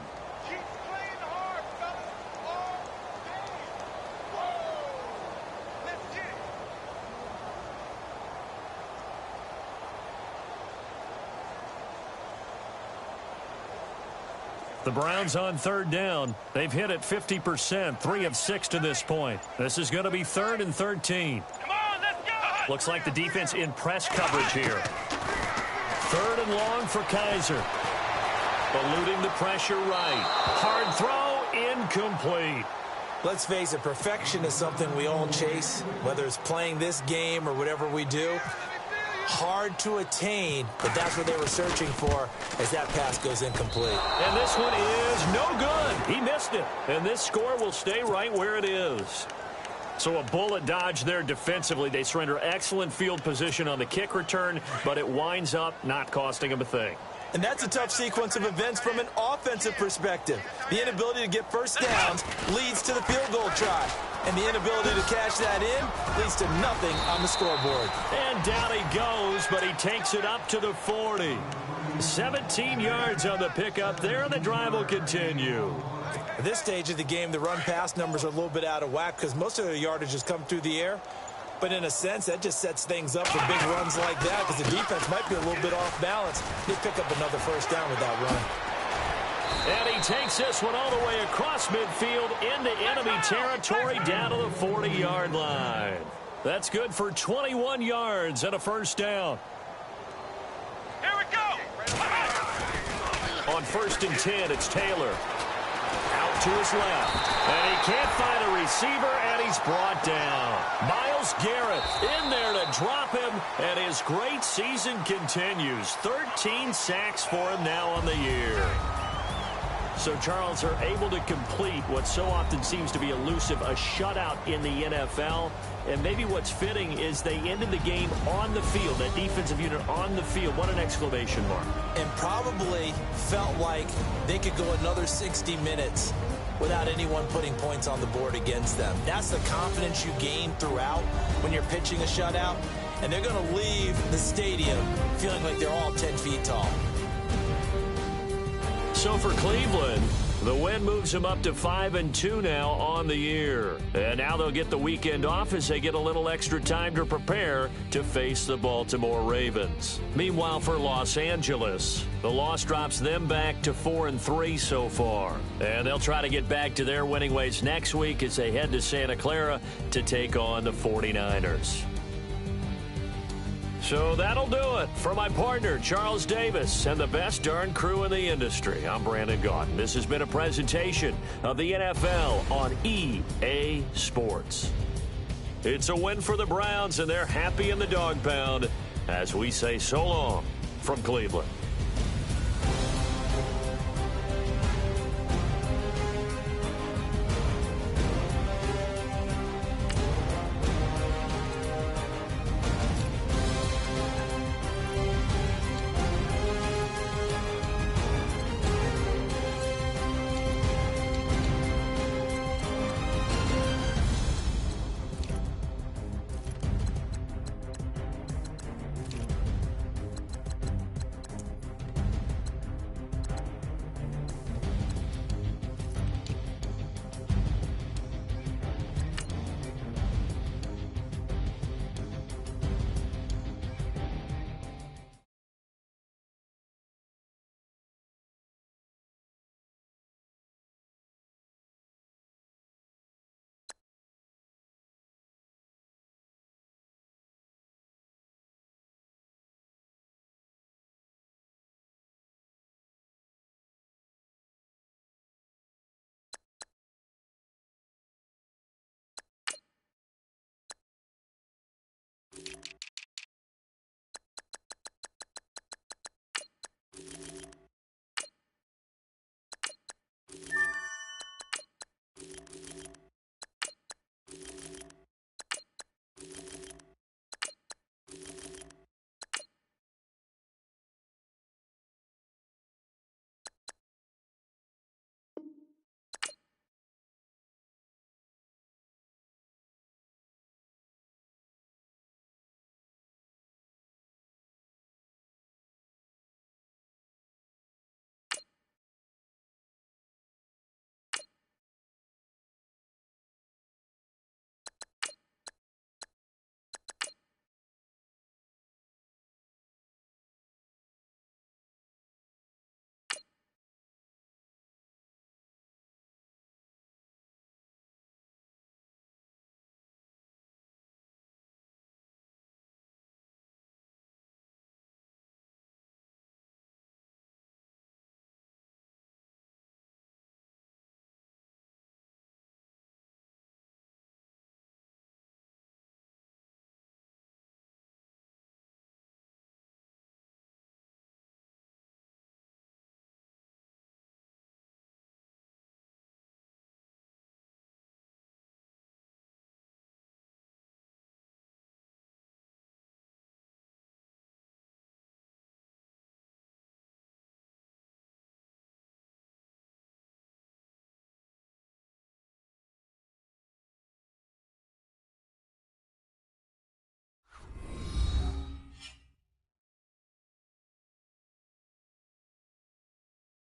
The Browns on third down. They've hit it 50%, 3 of 6 to this point. This is going to be 3rd and 13. Come on, let's go! Looks like the defense in press coverage here. 3rd and long for Kaiser. Eluding the pressure right. Hard throw, incomplete. Let's face it, perfection is something we all chase, whether it's playing this game or whatever we do. Hard to attain, but that's what they were searching for as that pass goes incomplete. And this one is no good. He missed it. And this score will stay right where it is. So a bullet dodge there defensively. They surrender excellent field position on the kick return, but it winds up not costing them a thing. And that's a tough sequence of events from an offensive perspective. The inability to get first downs leads to the field goal try. And the inability to cash that in leads to nothing on the scoreboard. And down he goes, but he takes it up to the 40. 17 yards on the pickup there, and the drive will continue. At this stage of the game, the run-pass numbers are a little bit out of whack because most of the yardage has come through the air. But in a sense, that just sets things up for big runs like that because the defense might be a little bit off balance. They pick up another first down with that run. And he takes this one all the way across midfield into enemy territory down to the 40-yard line. That's good for 21 yards and a first down. Here we go! On 1st and 10, it's Taylor. Out to his left. And he can't find a receiver, and he's brought down. Myles Garrett in there to drop him, and his great season continues. 13 sacks for him now on the year. So, Charles, are able to complete what so often seems to be elusive, a shutout in the NFL. And maybe what's fitting is they ended the game on the field, that defensive unit on the field. What an exclamation mark. And probably felt like they could go another 60 minutes without anyone putting points on the board against them. That's the confidence you gain throughout when you're pitching a shutout. And they're going to leave the stadium feeling like they're all 10 feet tall. So for Cleveland, the win moves them up to 5-2 now on the year. And now they'll get the weekend off as they get a little extra time to prepare to face the Baltimore Ravens. Meanwhile, for Los Angeles, the loss drops them back to 4-3 so far. And they'll try to get back to their winning ways next week as they head to Santa Clara to take on the 49ers. So that'll do it. For my partner, Charles Davis, and the best darn crew in the industry, I'm Brandon Gaudin. This has been a presentation of the NFL on EA Sports. It's a win for the Browns, and they're happy in the dog pound as we say so long from Cleveland.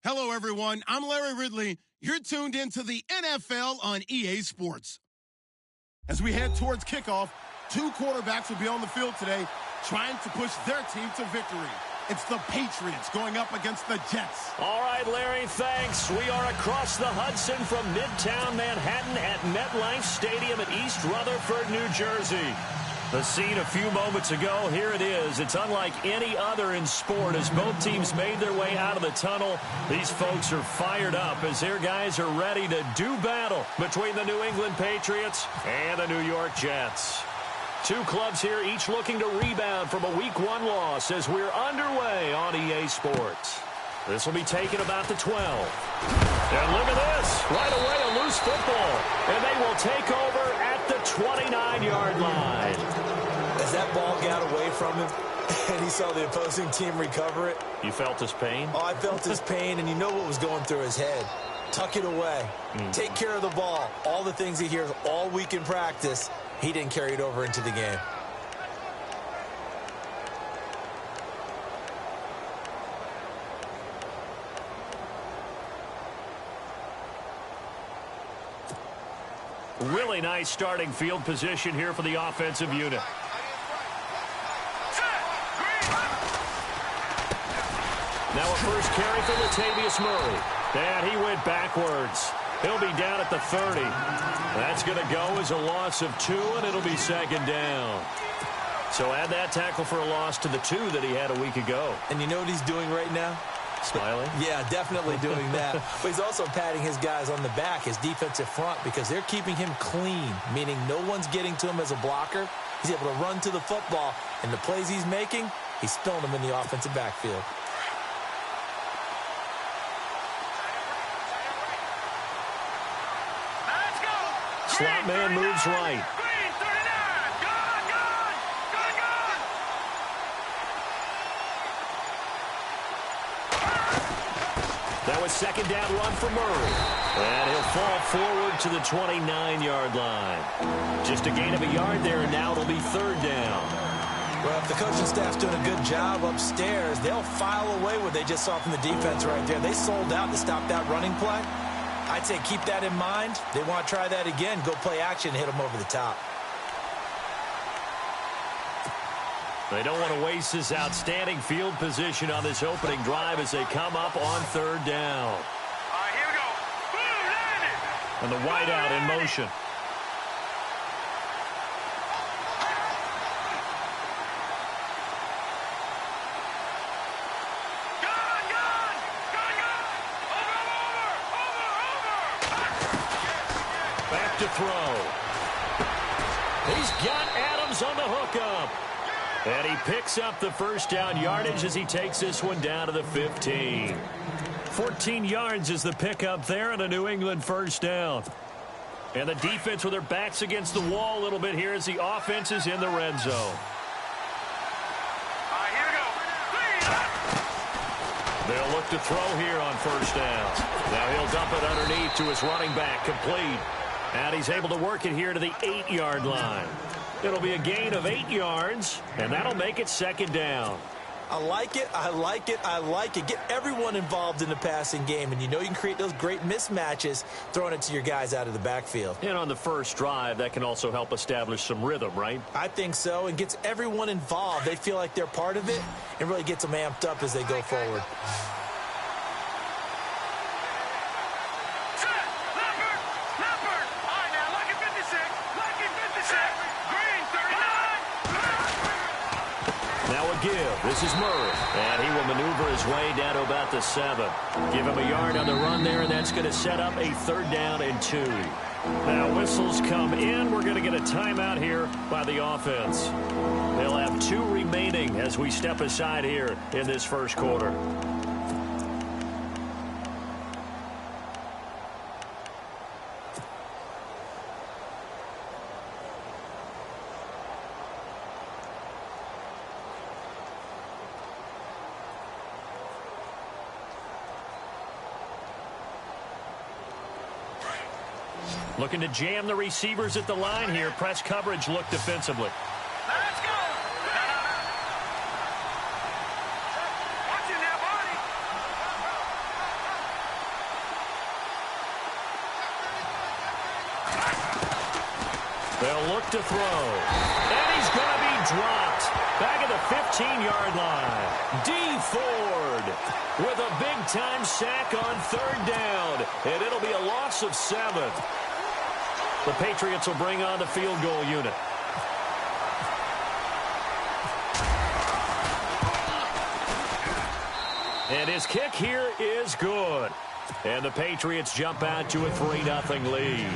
Hello, everyone. I'm Larry Ridley. You're tuned into the NFL on EA Sports. As we head towards kickoff, two quarterbacks will be on the field today trying to push their team to victory. It's the Patriots going up against the Jets. All right, Larry, thanks. We are across the Hudson from Midtown Manhattan at MetLife Stadium in East Rutherford, New Jersey. The scene a few moments ago, here it is. It's unlike any other in sport as both teams made their way out of the tunnel. These folks are fired up as their guys are ready to do battle between the New England Patriots and the New York Jets. Two clubs here, each looking to rebound from a Week 1 loss as we're underway on EA Sports. This will be taken about the 12. And look at this. Right away, a loose football. And they will take over at the 29-yard line. As that ball got away from him and he saw the opposing team recover it. You felt his pain? Oh, I felt his pain, and you know what was going through his head. Tuck it away. Take care of the ball. All the things he hears all week in practice, he didn't carry it over into the game. Really nice starting field position here for the offensive unit. Now a first carry for Latavius Murray. And he went backwards. He'll be down at the 30. That's going to go as a loss of 2, and it'll be second down. So add that tackle for a loss to the 2 that he had a week ago. And you know what he's doing right now? Smiling? Yeah, definitely doing that. But he's also patting his guys on the back, his defensive front, because they're keeping him clean, meaning no one's getting to him as a blocker. He's able to run to the football, and the plays he's making, he's throwing them in the offensive backfield. Slot man moves right. That was second down run for Murray. And he'll fall forward to the 29-yard line. Just a gain of a yard there, and now it'll be third down. Well, if the coaching staff's doing a good job upstairs, they'll file away what they just saw from the defense right there. They sold out to stop that running play. I'd say keep that in mind. They want to try that again. Go play action, hit them over the top. They don't want to waste this outstanding field position on this opening drive as they come up on third down. All right, here we go. Boom, landed. And the wideout in motion. Back to throw. He's got Adams on the hookup. And he picks up the first down yardage as he takes this one down to the 15. 14 yards is the pickup there and a New England first down. And the defense with their backs against the wall a little bit here as the offense is in the red zone. All right, here we go. They'll look to throw here on first down. Now he'll dump it underneath to his running back, complete. And he's able to work it here to the 8-yard line. It'll be a gain of 8 yards, and that'll make it second down. I like it, I like it, I like it. Get everyone involved in the passing game, and you know you can create those great mismatches throwing it to your guys out of the backfield. And on the first drive, that can also help establish some rhythm, right? I think so, and gets everyone involved. They feel like they're part of it, and really gets them amped up as they go forward. Give. This is Murray, and he will maneuver his way down to about the 7. Give him a yard on the run there, and that's going to set up a third down and 2. Now whistles come in. We're going to get a timeout here by the offense. They'll have 2 remaining as we step aside here in this first quarter. Looking to jam the receivers at the line here. Press coverage look defensively. Let's go. Watch it now, buddy. They'll look to throw. And he's going to be dropped. Back at the 15-yard line. D. Ford with a big-time sack on 3rd down. And it'll be a loss of 7. The Patriots will bring on the field goal unit. And his kick here is good. And the Patriots jump out to a 3-0 lead.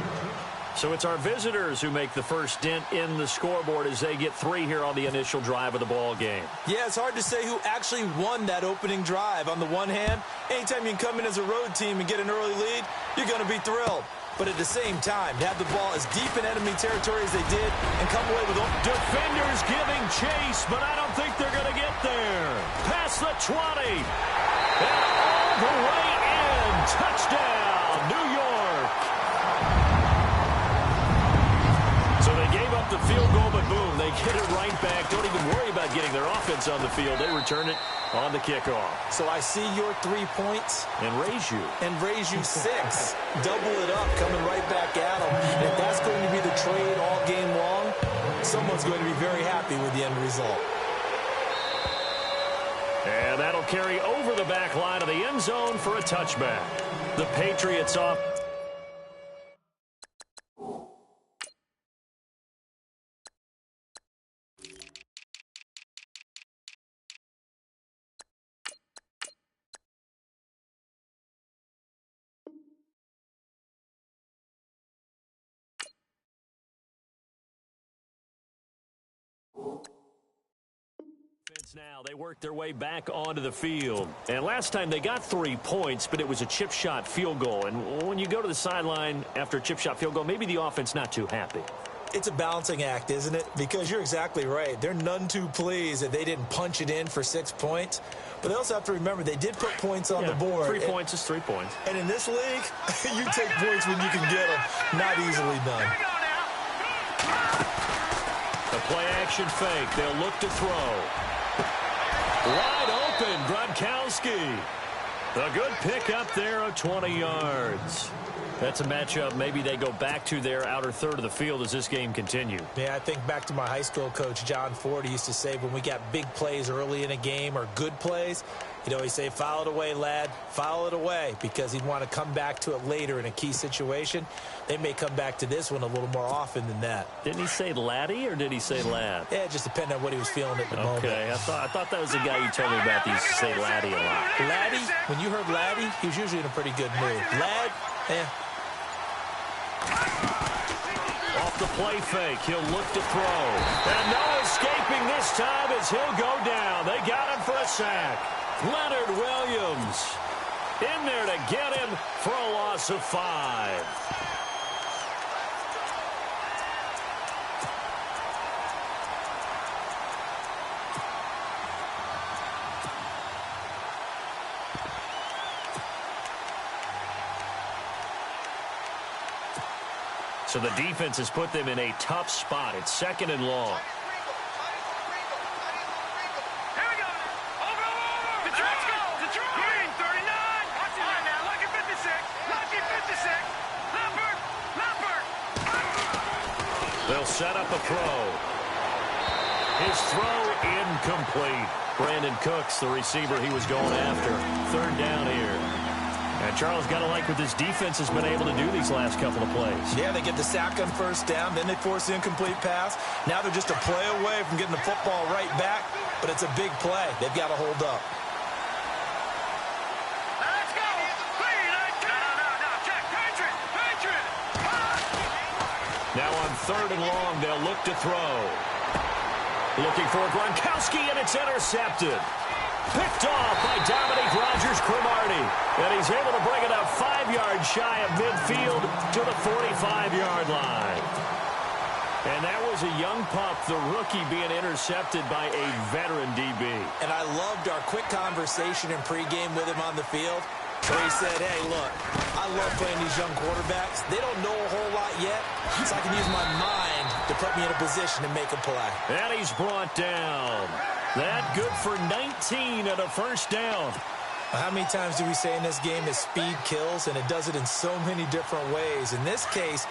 So it's our visitors who make the first dent in the scoreboard as they get 3 here on the initial drive of the ball game. Yeah, it's hard to say who actually won that opening drive. On the one hand, anytime you can come in as a road team and get an early lead, you're going to be thrilled. But at the same time, to have the ball as deep in enemy territory as they did and come away with... Defenders giving chase, but I don't think they're going to get there. Past the 20. And all the way in. Touchdown, New York. So they gave up the field goal, but boom, they get it right back. Don't even worry about getting their offense on the field. They return it on the kickoff. So I see your 3 points. And raise you. And raise you 6. Double it up, coming right back at them. And if that's going to be the trade all game long, someone's going to be very happy with the end result. And that'll carry over the back line of the end zone for a touchback. The Patriots off. Now they work their way back onto the field. And last time they got 3 points, but it was a chip shot field goal. And when you go to the sideline after a chip shot field goal, maybe the offense not too happy. It's a balancing act, isn't it? Because you're exactly right. They're none too pleased that they didn't punch it in for 6 points. But they also have to remember they did put points on the board. 3 points is 3 points. And in this league, you take points when you can get them. Not easily done. The play action fake. They'll look to throw. Wide open, Gronkowski. A good pick up there of 20 yards. That's a matchup maybe they go back to their outer third of the field as this game continues. Yeah, I think back to my high school coach, John Ford. He used to say when we got big plays early in a game or good plays, he'd always say, foul it away, lad, foul it away, because he'd want to come back to it later in a key situation. They may come back to this one a little more often than that. Didn't he say laddie or did he say lad? Yeah, it just depended on what he was feeling at the moment. Okay, I thought that was the guy you told me about. He used to say laddie a lot. Laddie, when you heard laddie, he was usually in a pretty good mood. Lad, Off the play fake, he'll look to throw. And no escaping this time as he'll go down. They got him for a sack. Leonard Williams in there to get him for a loss of 5. So the defense has put them in a tough spot. It's 2nd and long. Here we go. Over. Let's go. Green, 39. Watch it now. Lucky 56. Lucky 56. Leopard. They'll set up a throw. His throw incomplete. Brandon Cooks, the receiver he was going after. 3rd down here. And Charles, got to like what this defense has been able to do these last couple of plays. Yeah, they get the sack on 1st down, then they force the incomplete pass. Now they're just a play away from getting the football right back, but it's a big play. They've got to hold up. Let's go. No. Check. Patriot. Now on 3rd and long, they'll look to throw. Looking for Gronkowski, and it's intercepted. Picked off by Dominique Rodgers-Cromartie. And he's able to bring it up 5 yards shy of midfield to the 45-yard line. And that was a young pup, the rookie, being intercepted by a veteran DB. And I loved our quick conversation in pregame with him on the field, where he said, hey, look, I love playing these young quarterbacks. They don't know a whole lot yet, so I can use my mind to put me in a position to make a play. And he's brought down. That good for 19 and a 1st down. How many times do we say in this game that speed kills, and it does it in so many different ways? In this case,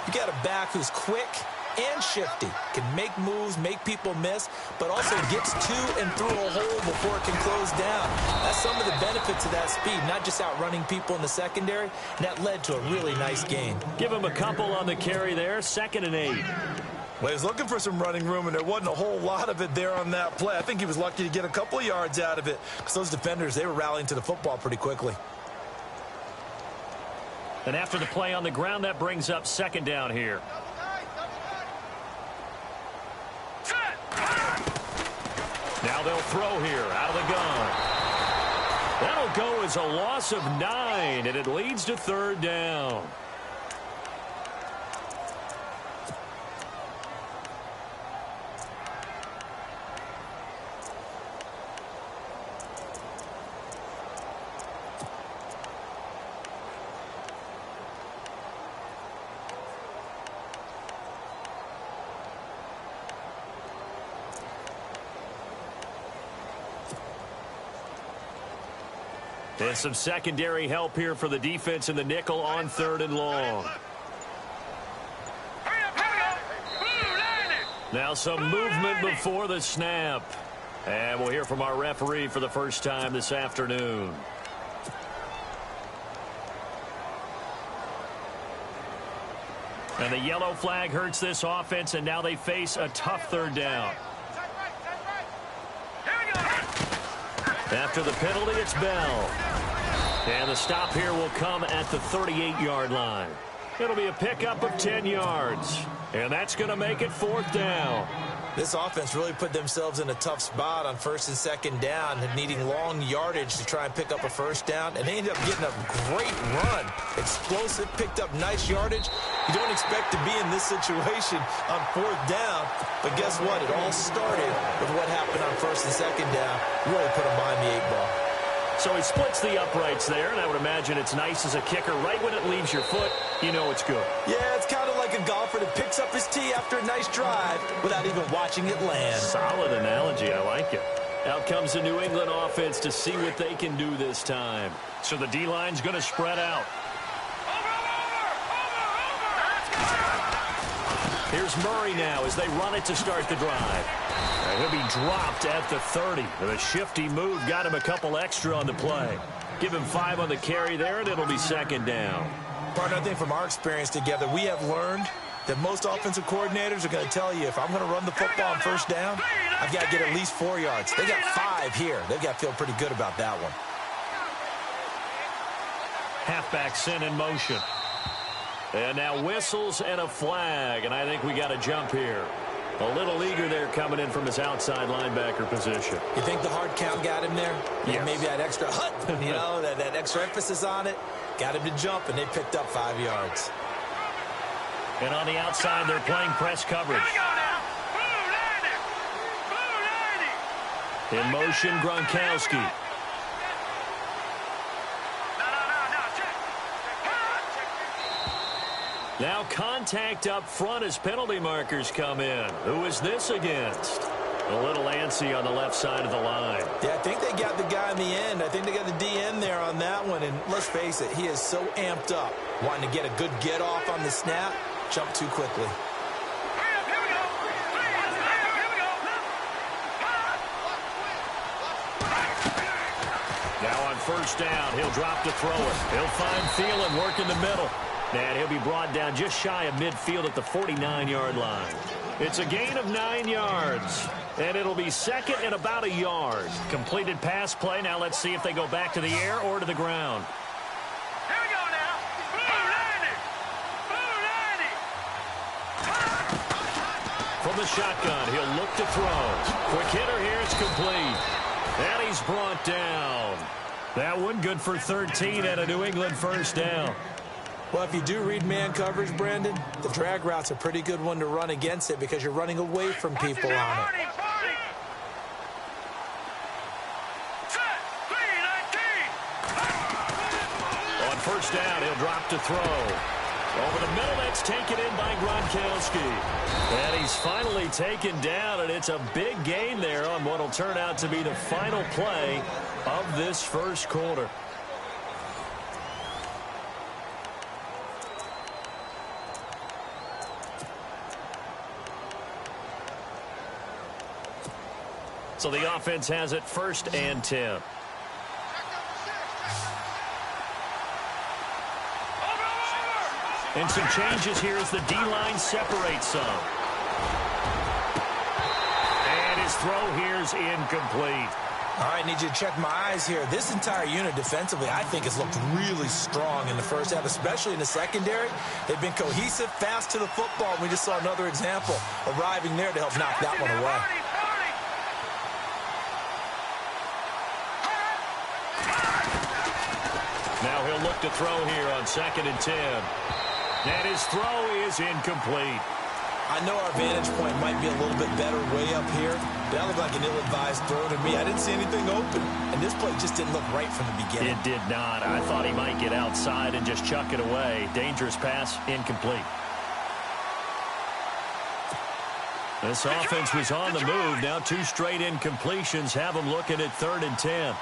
you got a back who's quick, and shifty. Can make moves, make people miss, but also gets to and through a hole before it can close down. That's some of the benefits of that speed, not just outrunning people in the secondary. And that led to a really nice gain. Give him a couple on the carry there, 2nd and 8. Well, he was looking for some running room, and there wasn't a whole lot of it there on that play. I think he was lucky to get a couple of yards out of it because those defenders, they were rallying to the football pretty quickly. And after the play on the ground, that brings up 2nd down here. Now they'll throw here out of the gun. That'll go as a loss of 9, and it leads to 3rd down. And some secondary help here for the defense in the nickel on 3rd and long. Now some movement before the snap. And we'll hear from our referee for the first time this afternoon. And the yellow flag hurts this offense, and now they face a tough 3rd down. After the penalty, it's Bell. And the stop here will come at the 38-yard line. It'll be a pickup of 10 yards. And that's going to make it 4th down. This offense really put themselves in a tough spot on 1st and 2nd down, and needing long yardage to try and pick up a 1st down. And they ended up getting a great run. Explosive, picked up nice yardage. You don't expect to be in this situation on 4th down. But guess what? It all started with what happened on 1st and 2nd down. Really put them behind the 8 ball. So he splits the uprights there, and I would imagine it's nice as a kicker. Right when it leaves your foot, you know it's good. Yeah, it's kind of like a golfer that picks up his tee after a nice drive without even watching it land. Solid analogy. I like it. Out comes the New England offense to see what they can do this time. So the D-line's going to spread out. Here's Murray now as they run it to start the drive. He'll be dropped at the 30. With a shifty move, got him a couple extra on the play. Give him 5 on the carry there, and it'll be 2nd down. Partner, I think from our experience together, we have learned that most offensive coordinators are going to tell you, if I'm going to run the football on 1st down, I've got to get at least 4 yards. They got 5 here. They've got to feel pretty good about that one. Halfback sent in motion. And now whistles and a flag, and I think we got a jump here. A little eager there coming in from his outside linebacker position. You think the hard count got him there? Yes. Maybe that extra hut, you know, that extra emphasis on it. Got him to jump, and they picked up 5 yards. And on the outside, they're playing press coverage. In motion, Gronkowski. Now contact up front as penalty markers come in. Who is this against? A little antsy on the left side of the line. Yeah, I think they got the guy in the end. I think they got the DN there on that one. And let's face it, he is so amped up, wanting to get a good get off on the snap, jump too quickly. Now on 1st down, he'll drop to throw it. He'll find Thielen work in the middle. And he'll be brought down just shy of midfield at the 49-yard line. It's a gain of 9 yards. And it'll be 2nd and about a yard. Completed pass play. Now let's see if they go back to the air or to the ground. Here we go now. From the shotgun, he'll look to throw. Quick hitter here. It's complete. And he's brought down. That one good for 13 and a New England 1st down. Well, if you do read man coverage, Brandon, the drag route's a pretty good one to run against it because you're running away from people on it. On 1st down, he'll drop to throw. Over the middle, that's taken in by Gronkowski. And he's finally taken down, and it's a big gain there on what will turn out to be the final play of this 1st quarter. So the offense has it 1st and 10. And some changes here as the D-line separates some. And his throw here is incomplete. All right, need you to check my eyes here. This entire unit defensively, I think, has looked really strong in the first half, especially in the secondary. They've been cohesive, fast to the football. We just saw another example arriving there to help knock that one away. Now he'll look to throw here on 2nd and 10. And his throw is incomplete. I know our vantage point might be a little bit better way up here, but that looked like an ill-advised throw to me. I didn't see anything open, and this play just didn't look right from the beginning. It did not. I thought he might get outside and just chuck it away. Dangerous pass, incomplete. This offense was on the move. Now 2 straight incompletions have them looking at 3rd and 10.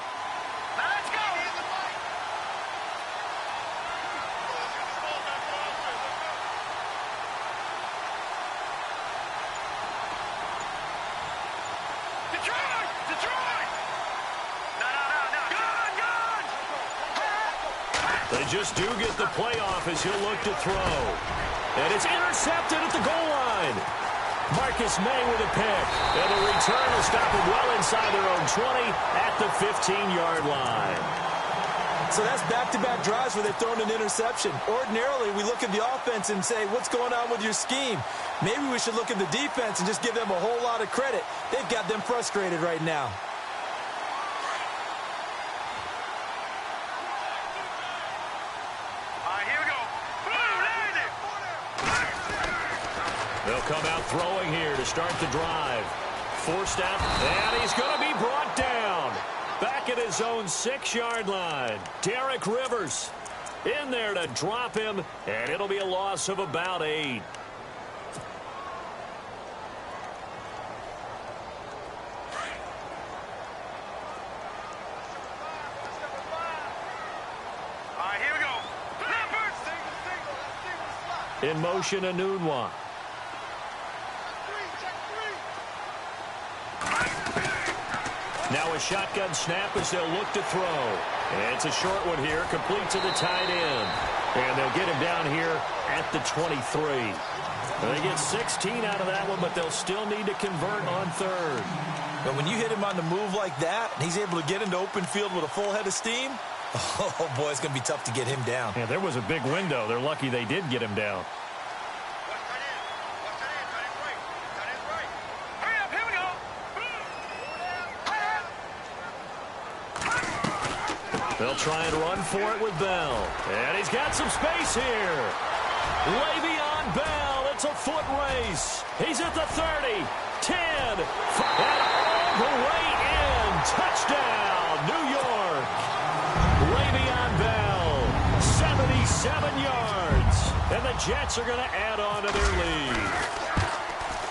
They just do get the playoff as he'll look to throw. And it's intercepted at the goal line. Marcus May with a pick. And the return will stop him well inside their own 20 at the 15-yard line. So that's back-to-back drives where they've thrown an interception. Ordinarily, we look at the offense and say, what's going on with your scheme? Maybe we should look at the defense and just give them a whole lot of credit. They've got them frustrated right now. They'll come out throwing here to start the drive. Forced out, and he's going to be brought down. Back at his own 6-yard line. Derek Rivers in there to drop him, and it'll be a loss of about 8. In motion, Anunwa. Now a shotgun snap as they'll look to throw. And it's a short one here, complete to the tight end. And they'll get him down here at the 23. They get 16 out of that one, but they'll still need to convert on 3rd. But when you hit him on the move like that, and he's able to get into open field with a full head of steam, oh, boy, it's going to be tough to get him down. Yeah, there was a big window. They're lucky they did get him down. They'll try and run for it with Bell. And he's got some space here. Le'Veon Bell, it's a foot race. He's at the 30, 10, and all the way in. Touchdown, New York. Le'Veon Bell, 77 yards. And the Jets are going to add on to their lead.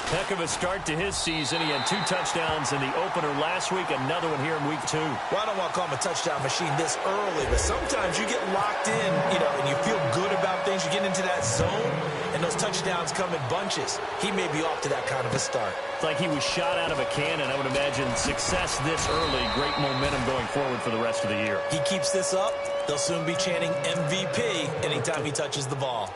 Heck of a start to his season. He had 2 touchdowns in the opener last week, another one here in week 2. Well, I don't want to call him a touchdown machine this early, but sometimes you get locked in, and you feel good about things. You get into that zone, and those touchdowns come in bunches. He may be off to that kind of a start. It's like he was shot out of a cannon. I would imagine success this early, great momentum going forward for the rest of the year. He keeps this up, they'll soon be chanting MVP anytime he touches the ball.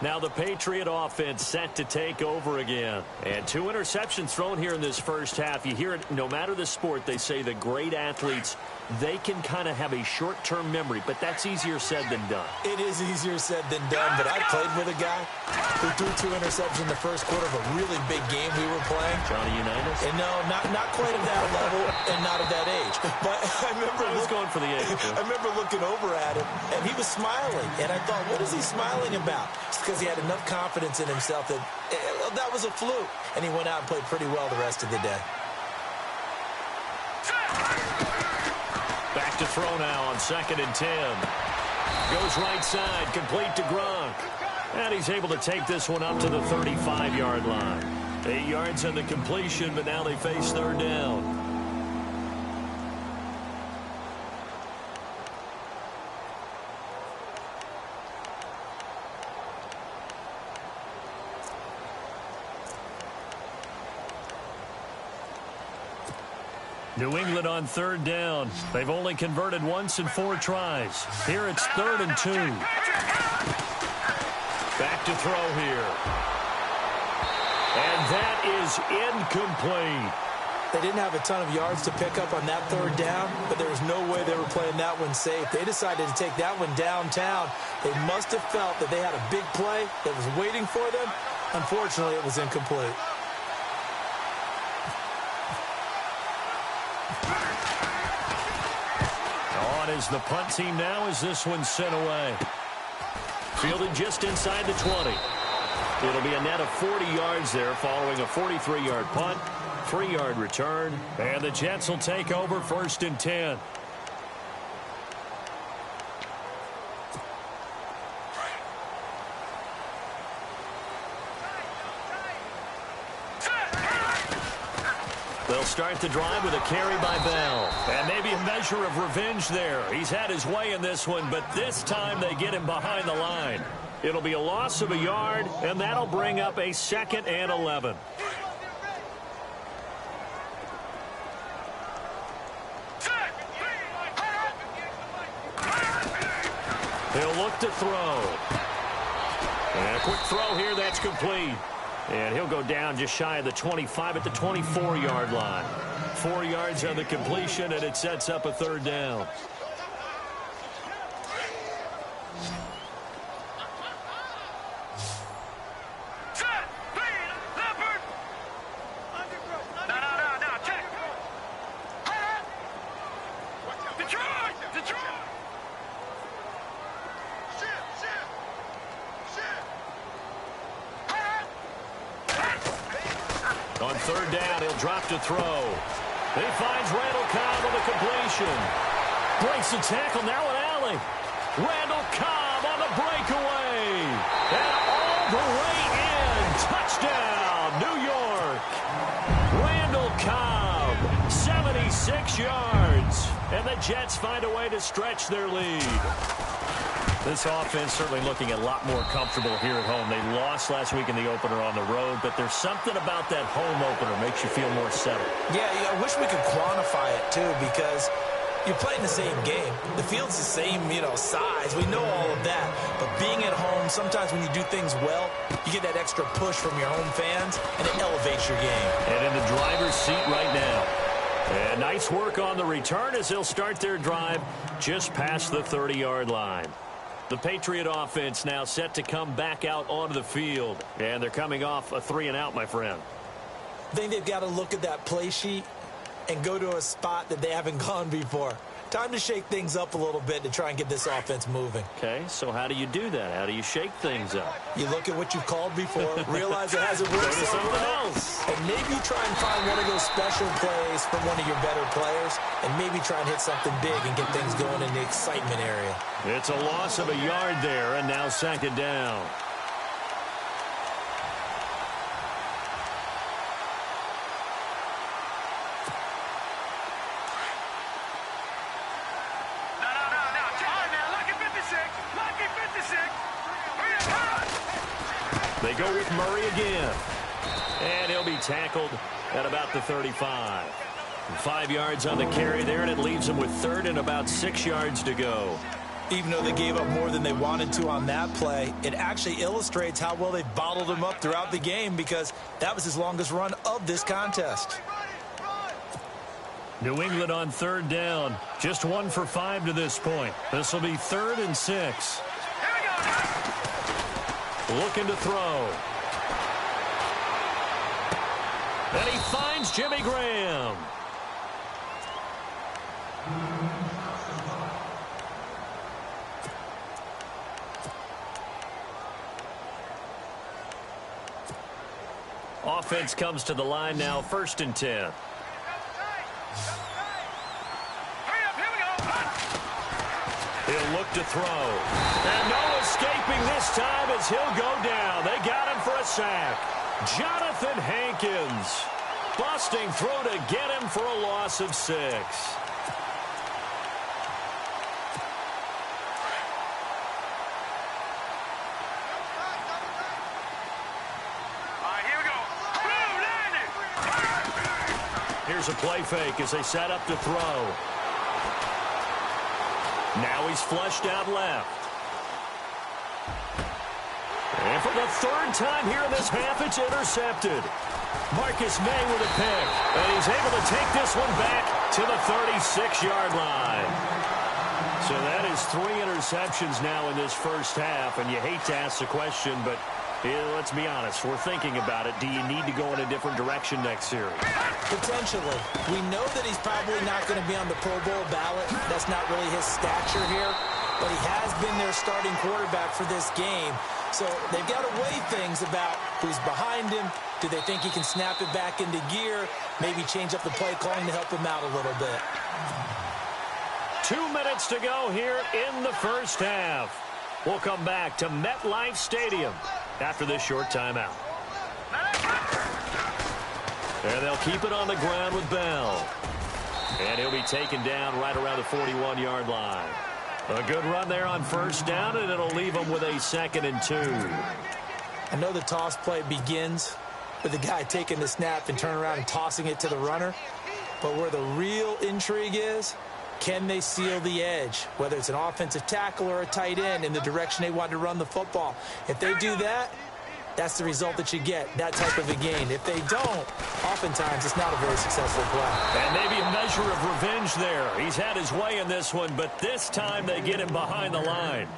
Now the Patriot offense set to take over again. And 2 interceptions thrown here in this first half. You hear it, no matter the sport, they say the great athletes, they can kind of have a short-term memory, but that's easier said than done. It is easier said than done, but I played with a guy who threw 2 interceptions in the first quarter of a really big game we were playing. Johnny Unitas? And no, not quite at that level and not at that age. But I remember going for the age. I remember looking over at him, and he was smiling. And I thought, what is he smiling about? It's because he had enough confidence in himself that that was a fluke. And he went out and played pretty well the rest of the day. Back to throw now on 2nd and 10. Goes right side, complete to Gronk. And he's able to take this one up to the 35-yard line. 8 yards on the completion, but now they face 3rd down. New England on third down. They've only converted once in 4 tries. Here it's 3rd and 2. Back to throw here. And that is incomplete. They didn't have a ton of yards to pick up on that 3rd down, but there was no way they were playing that one safe. They decided to take that one downtown. They must have felt that they had a big play that was waiting for them. Unfortunately, it was incomplete. On is the punt team now as this one's sent away. Fielded just inside the 20. It'll be a net of 40 yards there following a 43-yard punt, 3-yard return, and the Jets will take over 1st and 10. They'll start the drive with a carry by Bell. And maybe a measure of revenge there. He's had his way in this one, but this time they get him behind the line. It'll be a loss of a yard, and that'll bring up a 2nd and 11. He'll look to throw. And a quick throw here, that's complete. And he'll go down just shy of the 25 at the 24-yard line. 4 yards on the completion, and it sets up a 3rd down. On 3rd down, he'll drop to throw. He finds Randall Cobb on the completion. Breaks the tackle, now an alley. Randall Cobb on the breakaway. And all the way in. Touchdown, New York. Randall Cobb, 76 yards. And the Jets find a way to stretch their lead. This offense certainly looking a lot more comfortable here at home. They lost last week in the opener on the road, but there's something about that home opener makes you feel more settled. Yeah, I wish we could quantify it, too, because you're playing the same game. The field's the same, size. We know all of that. But being at home, sometimes when you do things well, you get that extra push from your home fans, and it elevates your game. And in the driver's seat right now. And nice work on the return as they'll start their drive just past the 30-yard line. The Patriot offense now set to come back out onto the field. And they're coming off a 3-and-out, my friend. I think they've got to look at that play sheet and go to a spot that they haven't gone before. Time to shake things up a little bit to try and get this offense moving. Okay, so how do you do that? How do you shake things up? You look at what you've called before, realize it hasn't worked so well, and maybe try and find one of those special plays from one of your better players, and maybe try and hit something big and get things going in the excitement area. It's a loss of a yard there, and now 2nd down. They go with Murray again. And he'll be tackled at about the 35. 5 yards on the carry there, and it leaves them with 3rd and about 6 yards to go. Even though they gave up more than they wanted to on that play, it actually illustrates how well they've bottled him up throughout the game because that was his longest run of this contest. New England on 3rd down. Just 1 for 5 to this point. This will be 3rd and 6. Looking to throw. And he finds Jimmy Graham. Offense comes to the line now, 1st and 10. He'll look to throw. And no escaping this time as he'll go down. They got him for a sack. Jonathan Hankins busting through to get him for a loss of 6. Here's a play fake as they set up to throw. Now he's flushed out left. And for the third time here in this half, it's intercepted. Marcus May with a pick. And he's able to take this one back to the 36-yard line. So that is 3 interceptions now in this first half. And you hate to ask the question, but let's be honest. We're thinking about it. Do you need to go in a different direction next series? Potentially. We know that he's probably not going to be on the Pro Bowl ballot. That's not really his stature here. But he has been their starting quarterback for this game. So they've got to weigh things about who's behind him. Do they think he can snap it back into gear? Maybe change up the play calling to help him out a little bit. 2 minutes to go here in the first half. We'll come back to MetLife Stadium after this short timeout. And they'll keep it on the ground with Bell. And he'll be taken down right around the 41-yard line. A good run there on first down, and it'll leave them with a 2nd and 2. I know the toss play begins with the guy taking the snap and turning around and tossing it to the runner. But where the real intrigue is, can they seal the edge? Whether it's an offensive tackle or a tight end in the direction they want to run the football. If they do that, that's the result that you get, that type of a gain. If they don't, oftentimes it's not a very successful play. And maybe a measure of revenge there. He's had his way in this one, but this time they get him behind the line.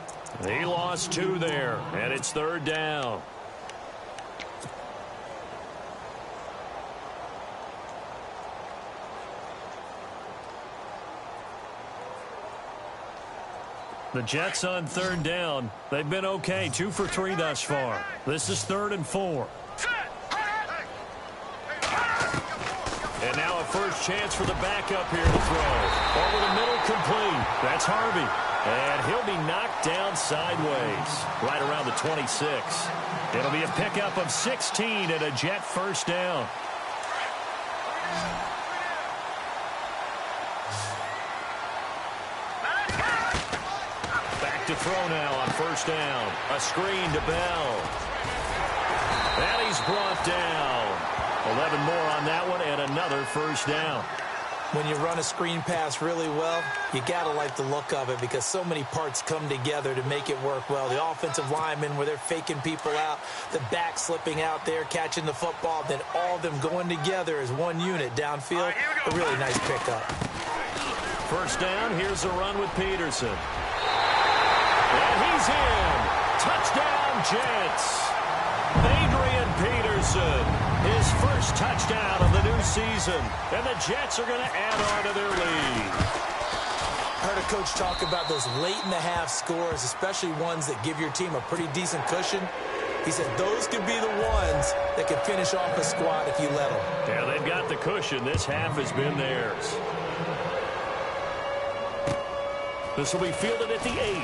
He lost 2 there, and it's 3rd down. The Jets on 3rd down. They've been okay, 2 for 3 thus far. This is 3rd and 4. And now a first chance for the backup here to throw. Over the middle, complete. That's Harvey. And he'll be knocked down sideways, right around the 26. It'll be a pickup of 16 and a Jet first down. To throw now on first down. A screen to Bell. And he's brought down. 11 more on that one and another first down. When you run a screen pass really well, you got to like the look of it because so many parts come together to make it work well. The offensive linemen where they're faking people out, the back slipping out there, catching the football, then all of them going together as one unit downfield. A really nice pickup. First down, here's a run with Peterson. And he's in. Touchdown, Jets. Adrian Peterson, his first touchdown of the new season. And the Jets are going to add on to their lead. I heard a coach talk about those late-in-the-half scores, especially ones that give your team a pretty decent cushion. He said those could be the ones that could finish off a squad if you let them. Yeah, they've got the cushion. This half has been theirs. This will be fielded at the 8.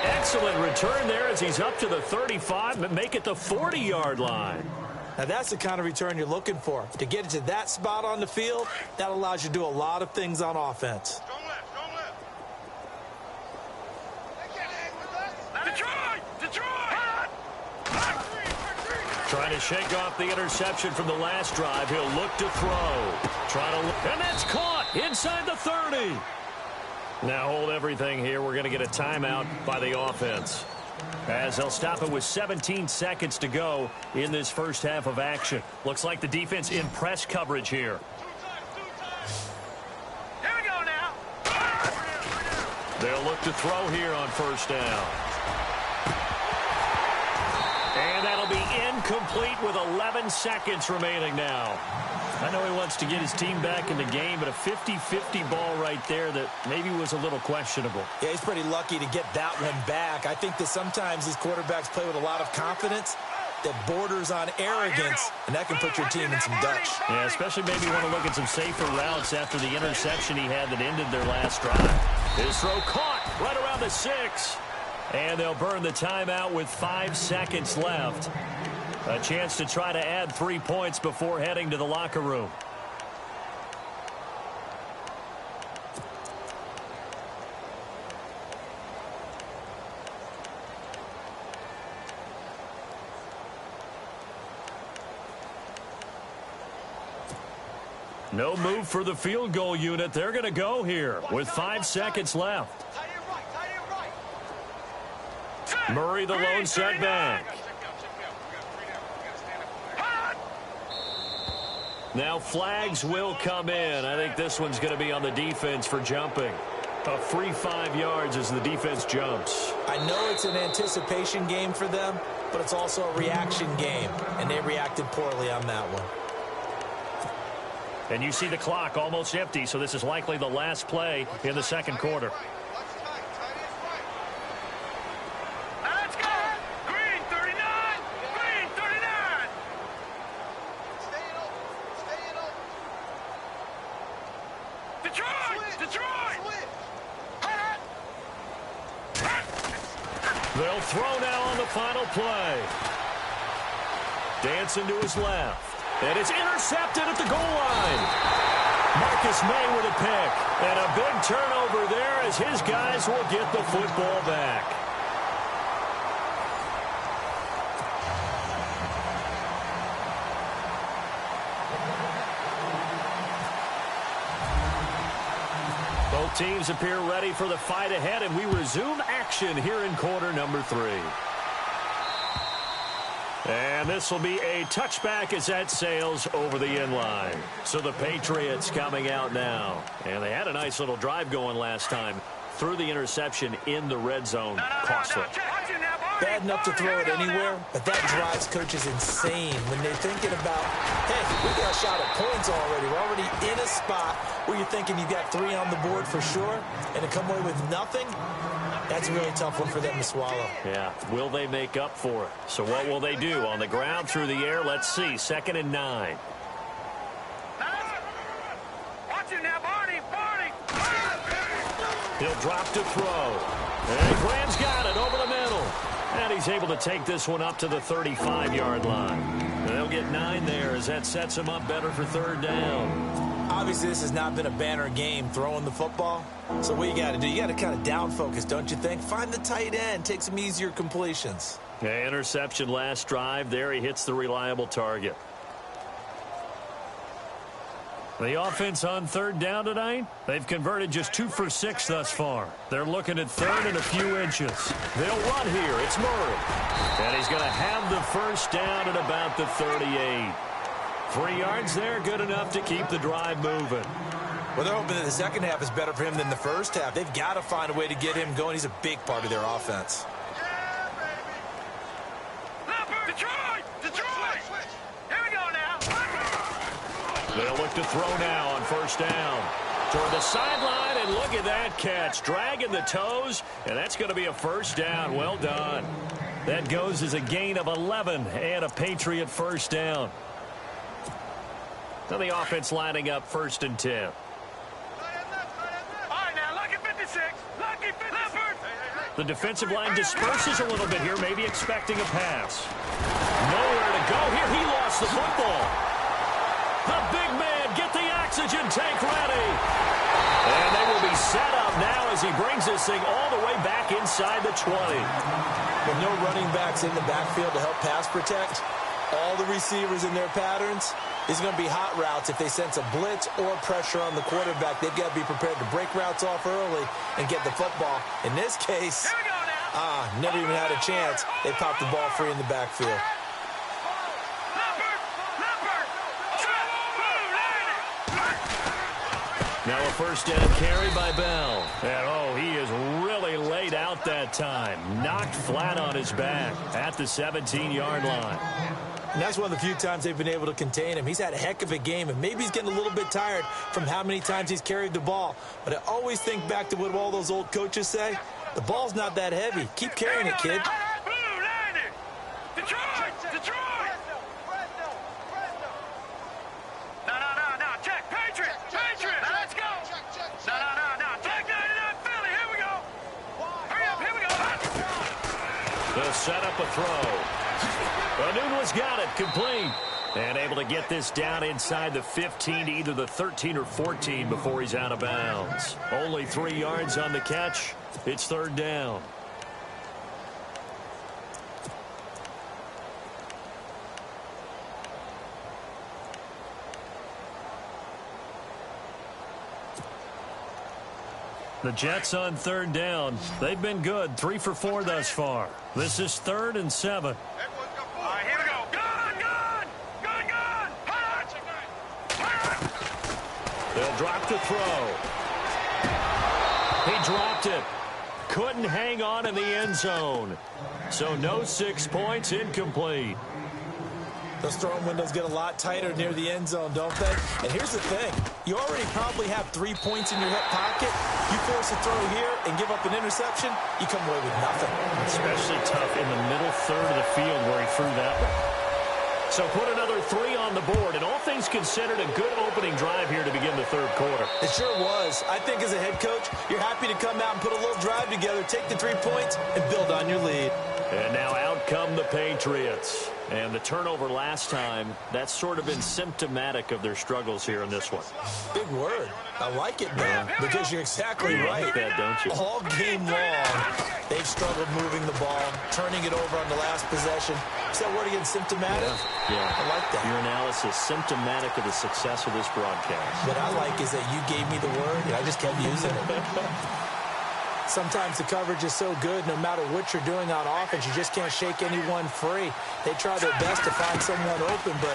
Excellent return there as he's up to the 35, but make it the 40-yard line. Now, that's the kind of return you're looking for. To get it to that spot on the field, that allows you to do a lot of things on offense. Trying to shake off the interception from the last drive. He'll look to throw. And that's caught inside the 30. Now hold everything here. We're going to get a timeout by the offense, as they'll stop it with 17 seconds to go in this first half of action. Looks like the defense in press coverage here. Here we go now. They'll look to throw here on first down. And that'll be incomplete with 11 seconds remaining now. I know he wants to get his team back in the game, but a 50-50 ball right there that maybe was a little questionable. Yeah, he's pretty lucky to get that one back. I think that sometimes these quarterbacks play with a lot of confidence that borders on arrogance, and that can put your team in some Dutch. Yeah, especially maybe want to look at some safer routes after the interception he had that ended their last drive. His throw caught right around the 6. And they'll burn the timeout with 5 seconds left. A chance to try to add 3 points before heading to the locker room. No move for the field goal unit. They're going to go here with 5 seconds left. Murray, the lone setback. Now flags will come in. I think this one's going to be on the defense for jumping. A free 5 yards as the defense jumps. I know it's an anticipation game for them, but it's also a reaction game, and they reacted poorly on that one. And you see the clock almost empty, so this is likely the last play in the second quarter. Let's go! Green 39! Green 39! Detroit! Detroit! They'll throw now on the final play. Dancing to his left. And it's intercepted at the goal line. Marcus May with a pick. And a big turnover there as his guys will get the football back. Both teams appear ready for the fight ahead, and we resume action here in quarter number 3. And this will be a touchback as that sails over the inline. So the Patriots coming out now. And they had a nice little drive going last time. Threw the interception in the red zone. Costly. Bad enough to throw it anywhere, but that drives coaches insane when they're thinking about, hey, we got a shot at points already. We're already in a spot where you're thinking you've got 3 on the board for sure, and to come away with nothing, that's a really tough one for them to swallow. Yeah, will they make up for it? So what will they do? On the ground, through the air, let's see. 2nd and 9. Watch it now, Barney! Barney! He'll drop to throw. And Graham's got it over the middle. And he's able to take this one up to the 35-yard line. And they'll get 9 there as that sets him up better for 3rd down. Obviously, this has not been a banner game throwing the football. So what you got to do, you got to kind of down focus, don't you think? Find the tight end, take some easier completions. Yeah, interception last drive. There he hits the reliable target. The offense on 3rd down tonight, they've converted just 2 for 6 thus far. They're looking at 3rd and a few inches. They'll run here. It's Murray. And he's going to have the 1st down at about the 38. 3 yards there, good enough to keep the drive moving. Well, they're hoping that the second half is better for him than the first half. They've got to find a way to get him going. He's a big part of their offense. Detroit! Detroit! Here we go now! They'll look to throw now on 1st down. Toward the sideline, and look at that catch. Dragging the toes, and that's going to be a 1st down. Well done. That goes as a gain of 11 and a Patriot 1st down. So the offense lining up 1st and 10. All right, now, lucky 56. Lucky 56. The defensive line disperses a little bit here, maybe expecting a pass. Nowhere to go here. He lost the football. The big man, get the oxygen tank ready. And they will be set up now as he brings this thing all the way back inside the 20. With no running backs in the backfield to help pass protect, all the receivers in their patterns, is going to be hot routes. If they sense a blitz or pressure on the quarterback, they've got to be prepared to break routes off early and get the football. In this case, never even had a chance. They popped the ball free in the backfield. Now a 1st down carry by Bell. And, he is really laid out that time. Knocked flat on his back at the 17-yard line. And that's one of the few times they've been able to contain him. He's had a heck of a game, and maybe he's getting a little bit tired from how many times he's carried the ball. But I always think back to what all those old coaches say. The ball's not that heavy. Keep carrying it, kid. Detroit! Detroit! No. Check. Patriot! Patriot! Now let's go! No. Check 99 Philly. Here we go! Hurry up. Here we go! They'll set up a throw. Anunwa's got it, complete. And able to get this down inside the 15 to either the 13 or 14 before he's out of bounds. Only 3 yards on the catch. It's 3rd down. The Jets on third down. They've been good, 3 for 4 thus far. This is 3rd and 7. All right, here we go. Gun! Punch! They'll drop the throw. He dropped it. Couldn't hang on in the end zone. So no 6 points, incomplete. Those throwing windows get a lot tighter near the end zone, don't they? And here's the thing. You already probably have 3 points in your hip pocket. You force a throw here and give up an interception, you come away with nothing. Especially tough in the middle third of the field where he threw that one. So put another 3 on the board, and all things considered, a good opening drive here to begin the third quarter. It sure was. I think as a head coach, you're happy to come out and put a little drive together, take the 3 points, and build on your lead. And now out come the Patriots. And the turnover last time, that's sort of been symptomatic of their struggles here in this one. Big word. I like it, man, because you're exactly right. You like that, don't you? All game long, they've struggled moving the ball, turning it over on the last possession. Is that word again, symptomatic? Yeah. I like that. Your analysis, symptomatic of the success of this broadcast. What I like is that you gave me the word, and I just kept using it. Sometimes the coverage is so good, no matter what you're doing on offense, you just can't shake anyone free. They try their best to find someone open, but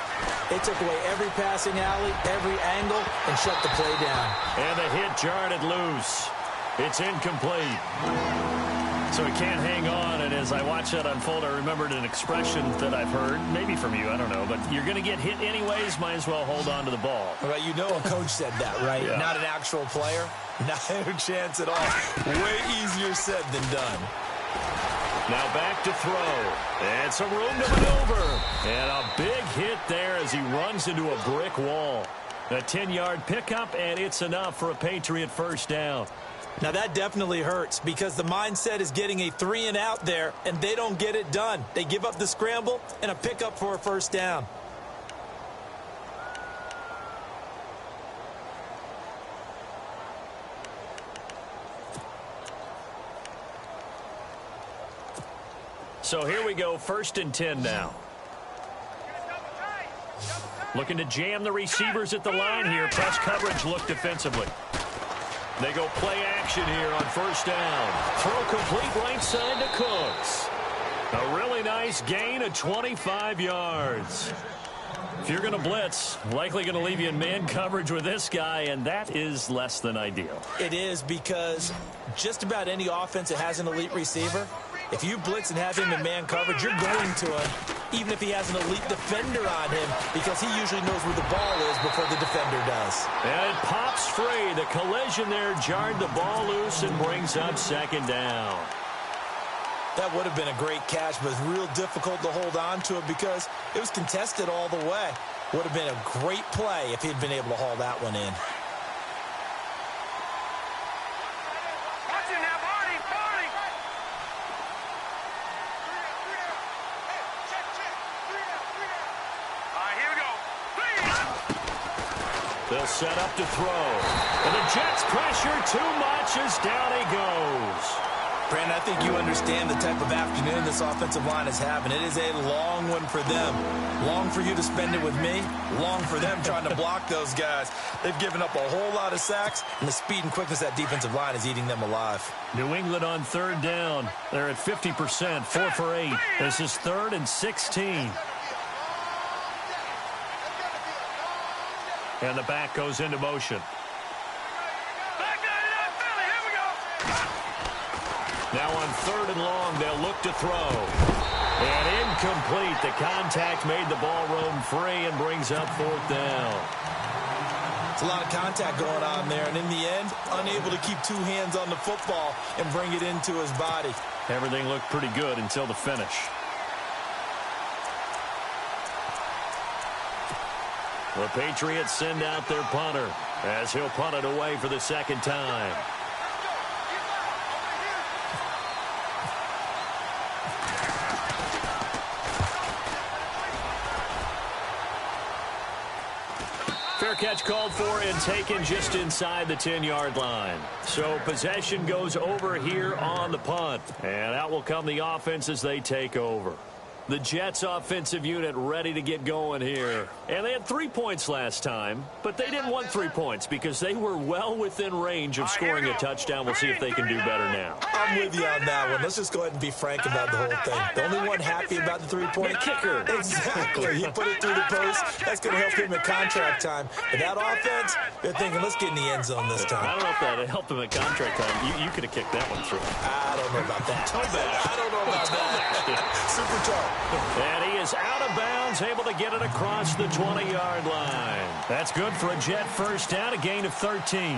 they took away every passing alley, every angle, and shut the play down. And the hit jarred it loose. It's incomplete. So he can't hang on, and as I watch that unfold, I remembered an expression that I've heard, maybe from you, I don't know, but you're going to get hit anyways, might as well hold on to the ball. Right, you know a coach said that, right? Yeah. Not an actual player. Not a chance at all. Way easier said than done. Now back to throw. And some room to maneuver. And a big hit there as he runs into a brick wall. A 10-yard pickup, and it's enough for a Patriot first down. Now that definitely hurts because the mindset is getting a 3-and-out there, and they don't get it done. They give up the scramble and a pickup for a first down. So here we go, 1st and 10 now. Looking to jam the receivers at the line here. Press coverage look defensively. They go play action here on 1st down. Throw complete right side to Cooks. A really nice gain of 25 yards. If you're going to blitz, likely going to leave you in man coverage with this guy, and that is less than ideal. It is because just about any offense that has an elite receiver, if you blitz and have him in man coverage, you're going to him, even if he has an elite defender on him, because he usually knows where the ball is before the defender does. And it pops free. The collision there jarred the ball loose and brings up 2nd down. That would have been a great catch, but it's real difficult to hold on to it because it was contested all the way. Would have been a great play if he'd been able to haul that one in. They'll set up to throw. And the Jets pressure too much as down he goes. Brandon, I think you understand the type of afternoon this offensive line is having. It is a long one for them. Long for you to spend it with me. Long for them trying to block those guys. They've given up a whole lot of sacks, and the speed and quickness of that defensive line is eating them alive. New England on 3rd down. They're at 50%, 4 for 8. This is 3rd and 16. And the back goes into motion. Now on 3rd and long, they'll look to throw. And incomplete. The contact made the ball roam free and brings up 4th down. It's a lot of contact going on there, and in the end, unable to keep 2 hands on the football and bring it into his body. Everything looked pretty good until the finish. The Patriots send out their punter as he'll punt it away for the 2nd time. Fair catch called for and taken just inside the 10-yard line. So possession goes over here on the punt. And out will come the offense as they take over. The Jets offensive unit ready to get going here. And they had 3 points last time, but they didn't want 3 points because they were well within range of scoring a touchdown. We'll see if they can do better now. I'm with you on that one. Let's just go ahead and be frank about the whole thing. The only one happy about the 3-point kicker. Exactly. He put it through the post. That's going to help him at contract time. But that offense, they're thinking, let's get in the end zone this time. I don't know if that helped him at contract time. You could have kicked that one through. I don't know about that. I don't know about that. Super tough. And he is out of bounds, able to get it across the 20-yard line. That's good for a Jet first down, a gain of 13.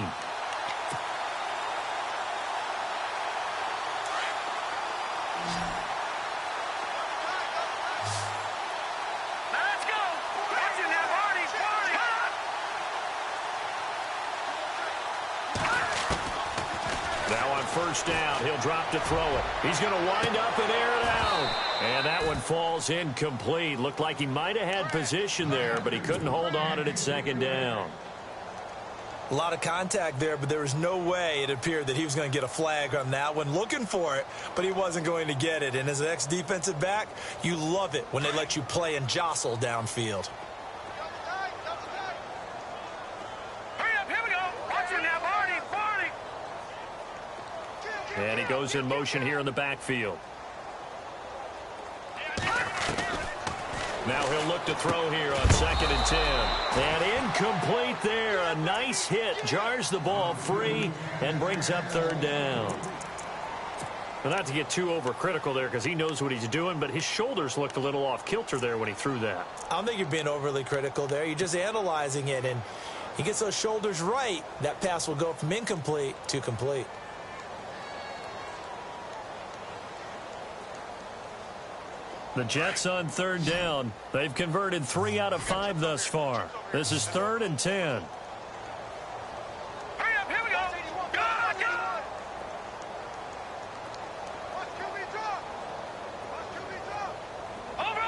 First down. He'll drop to throw it. He's going to wind up and air it out. And that one falls incomplete. Looked like he might have had position there, but he couldn't hold on at second down. A lot of contact there, but there was no way it appeared that he was going to get a flag on that one. Looking for it, but he wasn't going to get it. And as an ex-defensive back, you love it when they let you play and jostle downfield. And he goes in motion here in the backfield. Now he'll look to throw here on 2nd and 10. And incomplete there. A nice hit. Jars the ball free and brings up 3rd down. Well, not to get too overcritical there because he knows what he's doing, but his shoulders looked a little off kilter there when he threw that. I don't think you're being overly critical there. You're just analyzing it, and he gets those shoulders right. That pass will go from incomplete to complete. The Jets on 3rd down. They've converted 3 out of 5 thus far. This is 3rd and 10. Hurry up, here we go. Go, go. Watch QB drop. Watch QB drop. Over.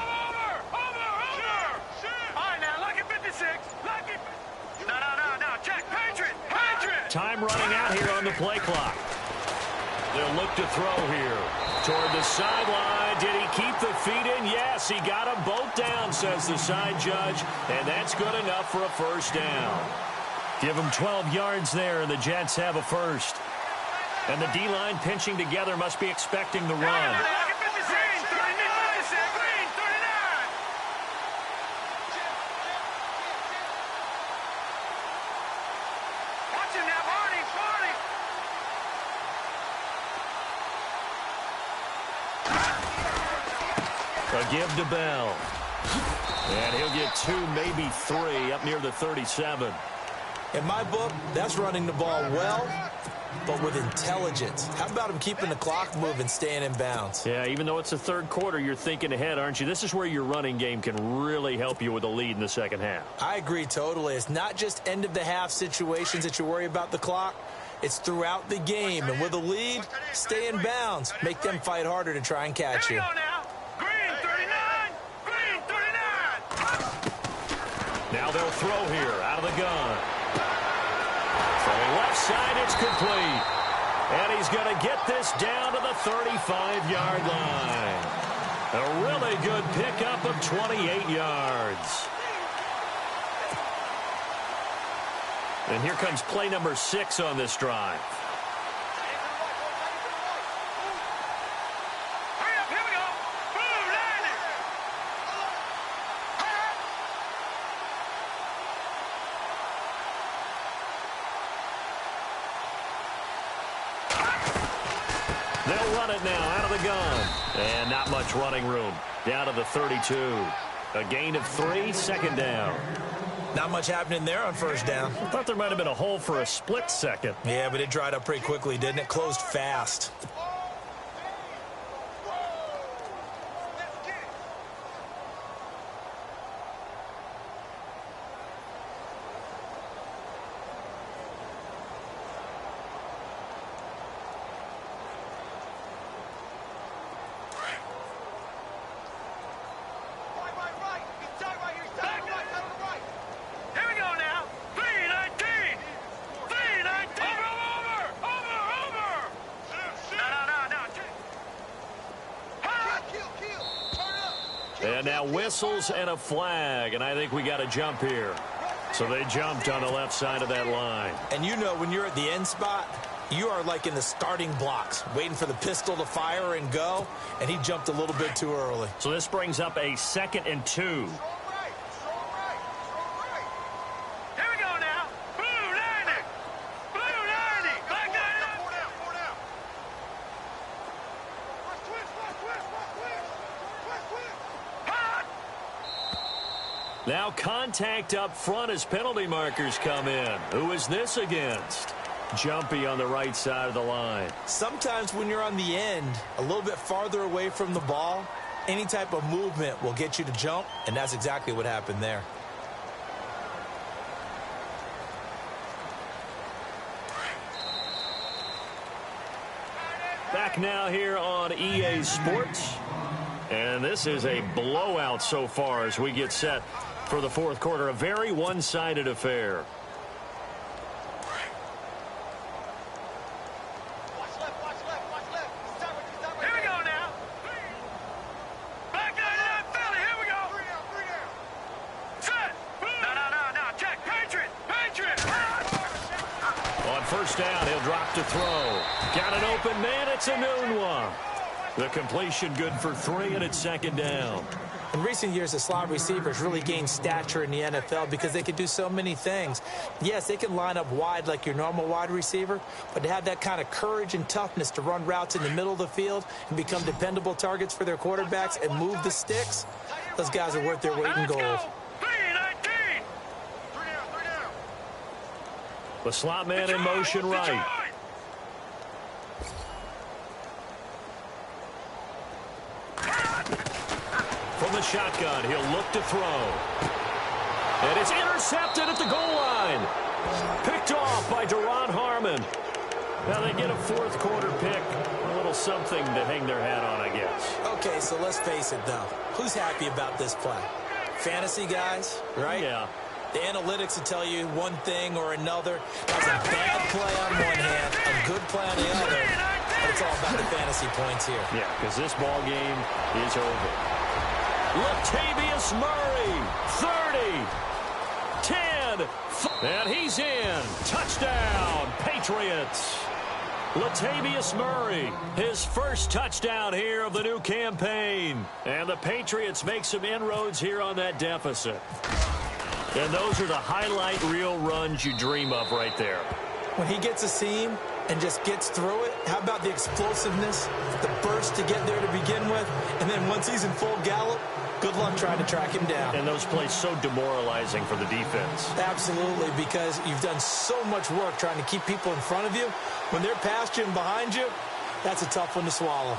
All right, now, lucky 56. Lucky. No. Check. Patriot. Time running out here on the play clock. They'll look to throw here. Toward the sideline. Did he keep the feet in? Yes, he got them both down, says the side judge. And that's good enough for a first down. Give them 12 yards there, and the Jets have a first. And the D-line pinching together must be expecting the run. A give to Bell. And he'll get 2, maybe 3 up near the 37. In my book, that's running the ball well, but with intelligence. How about him keeping the clock moving, staying in bounds? Yeah, even though it's the 3rd quarter, you're thinking ahead, aren't you? This is where your running game can really help you with a lead in the second half. I agree totally. It's not just end-of-the-half situations that you worry about the clock. It's throughout the game. And with a lead, stay in bounds. Make them fight harder to try and catch you. Now they'll throw here out of the gun. From the left side, it's complete. And he's going to get this down to the 35-yard line. A really good pickup of 28 yards. And here comes play number 6 on this drive. They'll run it now out of the gun. And not much running room. Down to the 32. A gain of 3, 2nd down. Not much happening there on first down. I thought there might have been a hole for a split second. Yeah, but it dried up pretty quickly, didn't it? Closed fast. No. And now whistles and a flag, and I think we got a jump here. So they jumped on the left side of that line. And you know when you're at the end spot, you are like in the starting blocks, waiting for the pistol to fire and go, and he jumped a little bit too early. So this brings up a 2nd and 2. Here we go now. Blue 90. Blue 90. Black 90. Four down. Hot. Now contact up front as penalty markers come in. Who is this against? Jumpy on the right side of the line. Sometimes when you're on the end, a little bit farther away from the ball, any type of movement will get you to jump, and that's exactly what happened there. Back now here on EA Sports. And this is a blowout so far as we get set for the 4th quarter. A very one-sided affair. Here we go now. Black 99 Philly. Here we go. Set. No. Check. Patriot. On 1st down, he'll drop to throw. Got an open man. It's a noon one. The completion good for 3, and it's 2nd down. In recent years, the slot receivers really gained stature in the NFL because they can do so many things. Yes, they can line up wide like your normal wide receiver, but to have that kind of courage and toughness to run routes in the middle of the field and become dependable targets for their quarterbacks and move the sticks, those guys are worth their weight in gold. 3-19. The slot man in motion right. From the shotgun, he'll look to throw. And it's intercepted at the goal line. Picked off by Deron Harmon. Now they get a 4th quarter pick. A little something to hang their hat on, I guess. Okay, so let's face it, though. Who's happy about this play? Fantasy guys, right? Yeah. The analytics will tell you one thing or another. That's a bad play on one hand, a good play on the other. But it's all about the fantasy points here. Yeah, because this ball game is over. Latavius Murray, 30, 10, and he's in. Touchdown, Patriots. Latavius Murray, his first touchdown here of the new campaign. And the Patriots make some inroads here on that deficit. And those are the highlight reel runs you dream of right there. When he gets a seam and just gets through it, how about the explosiveness, the burst to get there to begin with, and then once he's in full gallop, good luck trying to track him down. And those plays so demoralizing for the defense. Absolutely, because you've done so much work trying to keep people in front of you. When they're past you and behind you, that's a tough one to swallow.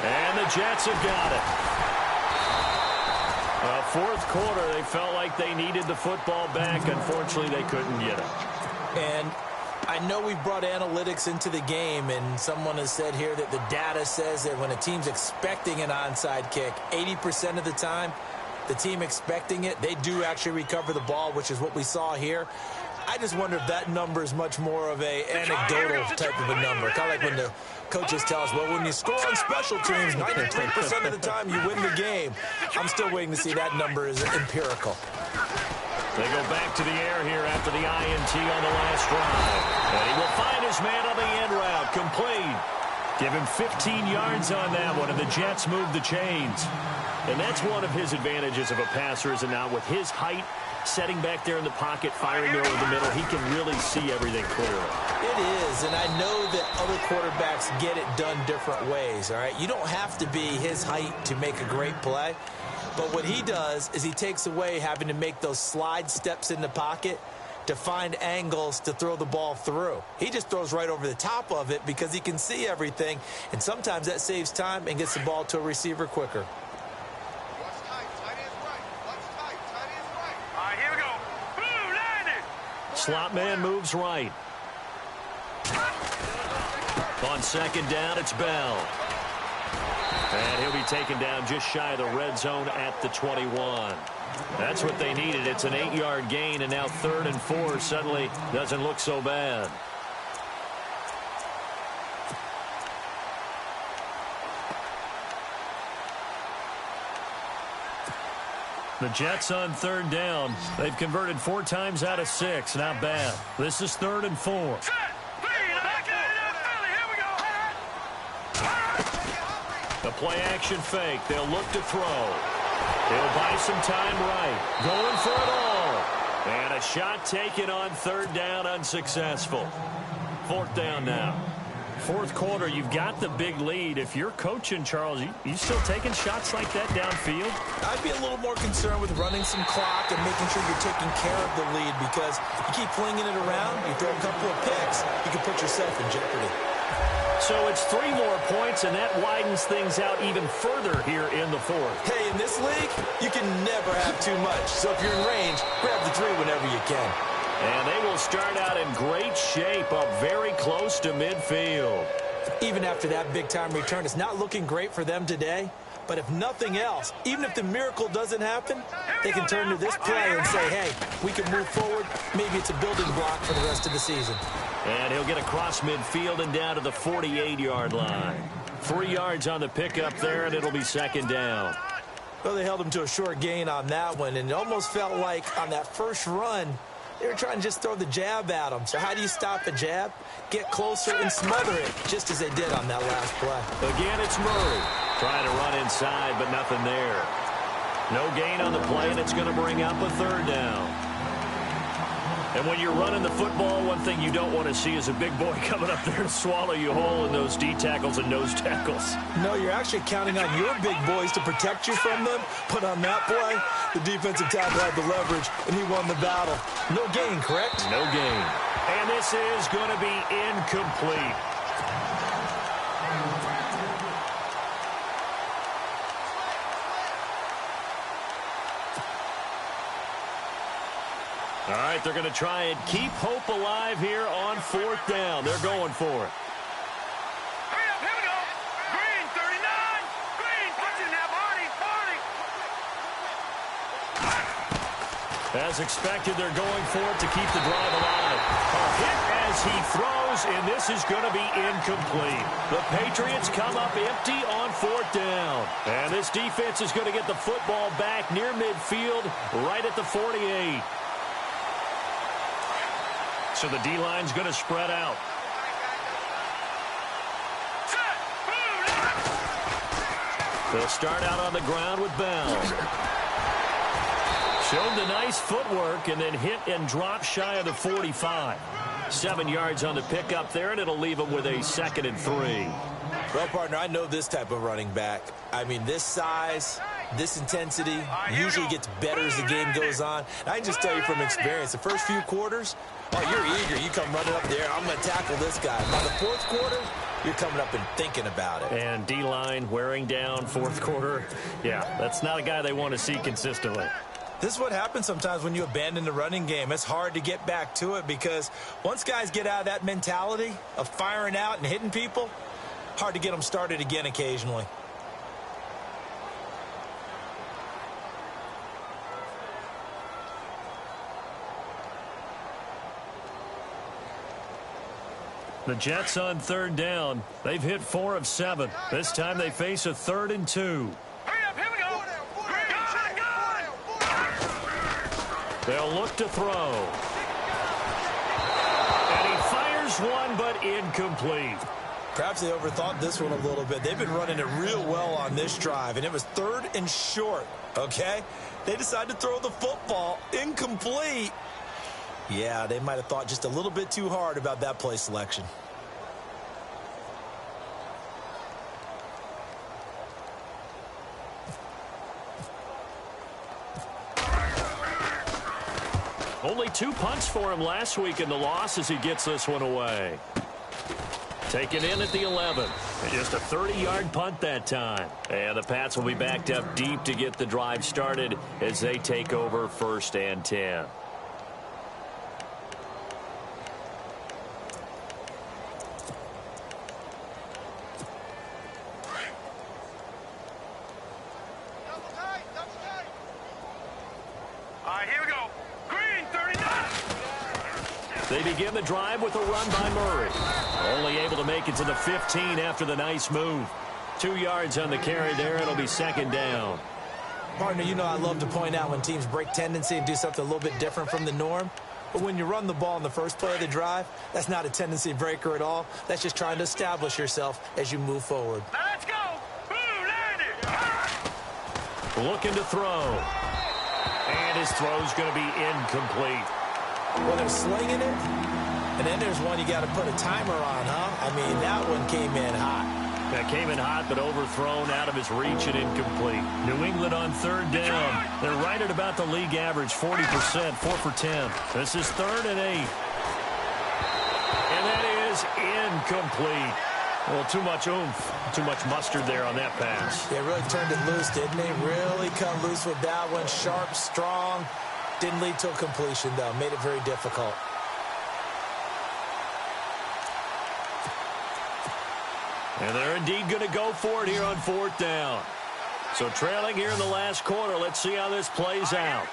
And the Jets have got it. 4th quarter, they felt like they needed the football back. Unfortunately, they couldn't get it. And I know we brought analytics into the game, and someone has said here that the data says that when a team's expecting an onside kick, 80% of the time, the team expecting it, they do actually recover the ball, which is what we saw here. I just wonder if that number is much more of a anecdotal type of a number. Kind of like when the coaches tell us, well, when you score on special teams, 93% of the time you win the game. I'm still waiting to see that number is empirical. They go back to the air here after the INT on the last drive. And he will find his man on the end route. Complete. Give him 15 yards on that one, and the Jets move the chains. And that's one of his advantages of a passer, is it not? With his height, setting back there in the pocket, firing over the middle, he can really see everything clearly. It is, and I know that other quarterbacks get it done different ways, all right? You don't have to be his height to make a great play. But what he does is he takes away having to make those slide steps in the pocket to find angles to throw the ball through. He just throws right over the top of it because he can see everything, and sometimes that saves time and gets the ball to a receiver quicker. Slot man moves right. On 2nd down, it's Bell. And he'll be taken down just shy of the red zone at the 21. That's what they needed. It's an 8-yard gain, and now 3rd and 4 suddenly doesn't look so bad. The Jets on third down. They've converted 4 times out of 6. Not bad. This is 3rd and 4. Set. Here we go. The play-action fake. They'll look to throw. He'll buy some time right. Going for it all. And a shot taken on 3rd down, unsuccessful. 4th down now. 4th quarter, you've got the big lead. If you're coaching, Charles, you still taking shots like that downfield? I'd be a little more concerned with running some clock and making sure you're taking care of the lead, because you keep flinging it around, you throw a couple of picks, you can put yourself in jeopardy. So it's 3 more points, and that widens things out even further here in the 4th. Hey, in this league, you can never have too much. So if you're in range, grab the 3 whenever you can. And they will start out in great shape, up very close to midfield. Even after that big-time return, it's not looking great for them today. But if nothing else, even if the miracle doesn't happen, they can turn to this play and say, hey, we can move forward. Maybe it's a building block for the rest of the season. And he'll get across midfield and down to the 48-yard line. 3 yards on the pickup there, and it'll be 2nd down. Well, they held him to a short gain on that one, and it almost felt like on that first run, they were trying to just throw the jab at him. So how do you stop a jab? Get closer and smother it, just as they did on that last play. Again, it's Murray trying to run inside, but nothing there. No gain on the play, and it's going to bring up a 3rd down. And when you're running the football, one thing you don't want to see is a big boy coming up there to swallow you whole in those D tackles and nose tackles. No, you're actually counting on your big boys to protect you from them. But on that play, the defensive tackle had the leverage, and he won the battle. No gain, correct? No gain. And this is going to be incomplete. All right, they're going to try and keep hope alive here on 4th down. They're going for it. Hurry up, here we go. Green, 39. Green, punching that body. As expected, they're going for it to keep the drive alive. A hit as he throws, and this is going to be incomplete. The Patriots come up empty on 4th down. And this defense is going to get the football back near midfield, right at the 48. So the D-line's going to spread out. They'll start out on the ground with Bell. Showed the nice footwork and then hit and drop shy of the 45. 7 yards on the pickup there, and it'll leave him with a 2nd and 3. Well, partner, I know this type of running back. I mean, this size, this intensity usually gets better as the game goes on. And I can just tell you from experience, the first few quarters, oh, you're eager. You come running up there, I'm going to tackle this guy. By the 4th quarter, you're coming up and thinking about it. And D-line wearing down 4th quarter. Yeah, that's not a guy they want to see consistently. This is what happens sometimes when you abandon the running game. It's hard to get back to it because once guys get out of that mentality of firing out and hitting people, hard to get them started again occasionally. The Jets on 3rd down. They've hit 4 of 7. This time they face a 3rd and 2. Hurry up, here we go. They'll look to throw. And he fires one, but incomplete. Perhaps they overthought this one a little bit. They've been running it real well on this drive, and it was 3rd and short, okay? They decided to throw the football incomplete. Yeah, they might have thought just a little bit too hard about that play selection. Only 2 punts for him last week in the loss as he gets this one away. Taken in at the 11. Just a 30-yard punt that time. And the Pats will be backed up deep to get the drive started as they take over 1st and 10. All right, here we go. Green, 39. They begin the drive with a run by Murray. Only able to make it to the 15 after the nice move. 2 yards on the carry there. It'll be 2nd down. Partner, you know I love to point out when teams break tendency and do something a little bit different from the norm. But when you run the ball in the first play of the drive, that's not a tendency breaker at all. That's just trying to establish yourself as you move forward. Now let's go. Boom, landed. Looking to throw. And his throw's going to be incomplete. Well, they're slinging it, and then there's one you got to put a timer on, huh? I mean, that one came in hot. That came in hot, but overthrown, out of his reach and incomplete. New England on third down. They're right at about the league average, 40%, 4 for 10. This is 3rd and 8. And that is incomplete. Well, too much oomph, too much mustard there on that pass. They really turned it loose, didn't they? Really cut loose with that one. Sharp, strong. Didn't lead to a completion, though. Made it very difficult. And they're indeed going to go for it here on 4th down. So trailing here in the last quarter. Let's see how this plays out.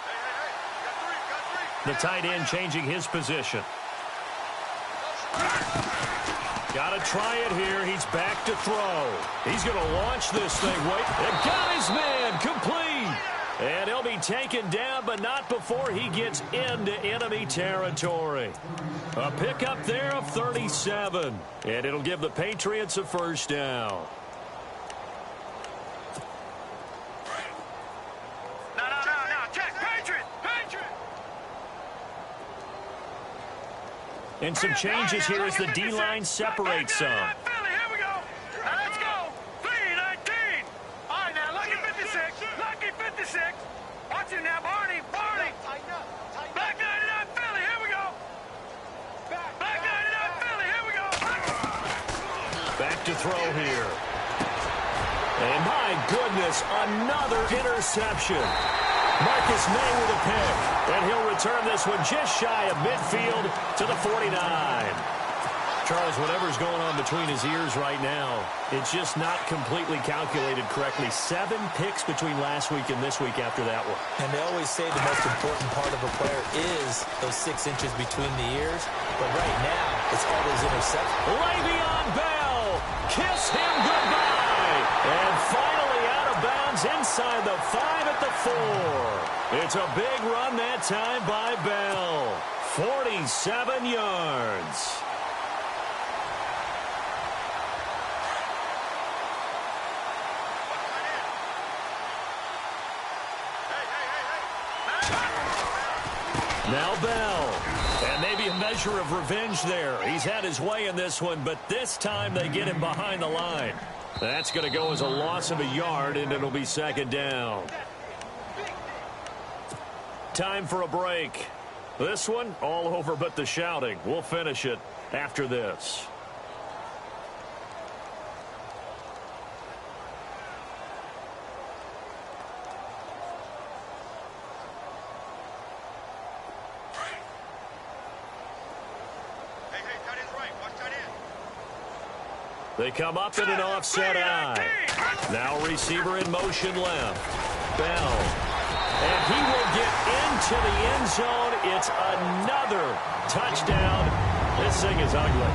The tight end changing his position. Got to try it here. He's back to throw. He's going to launch this thing. Wait, it got his man. Complete. And he'll be taken down, but not before he gets into enemy territory. A pickup there of 37. And it'll give the Patriots a 1st down. No. Check. Patriot. And some changes here as the D-line separates some. Philly, here we go. Now let's go. 3-19. All right, now, lucky 56. Lucky 56. Watch it now, Barney. Black 99 Philly, here we go. Black 99 Philly, here we go. Back to throw here. And my goodness, another interception. Marcus May with a pick. And he'll return this one just shy of midfield to the 49. Charles, whatever's going on between his ears right now, it's just not completely calculated correctly. 7 picks between last week and this week after that one. And they always say the most important part of a player is those 6 inches between the ears. But right now, it's all those interceptions. Le'Veon Bell, kiss him goodbye. And finally out of bounds inside the 5 at the 4. It's a big run that time by Bell. 47 yards. Now Bell, and maybe a measure of revenge there. He's had his way in this one, but this time they get him behind the line. That's going to go as a loss of a yard, and it'll be 2nd down. Time for a break. This one, all over but the shouting. We'll finish it after this. They come up in an offset eye. Now receiver in motion left. Bell. And he will get into the end zone. It's another touchdown. This thing is ugly.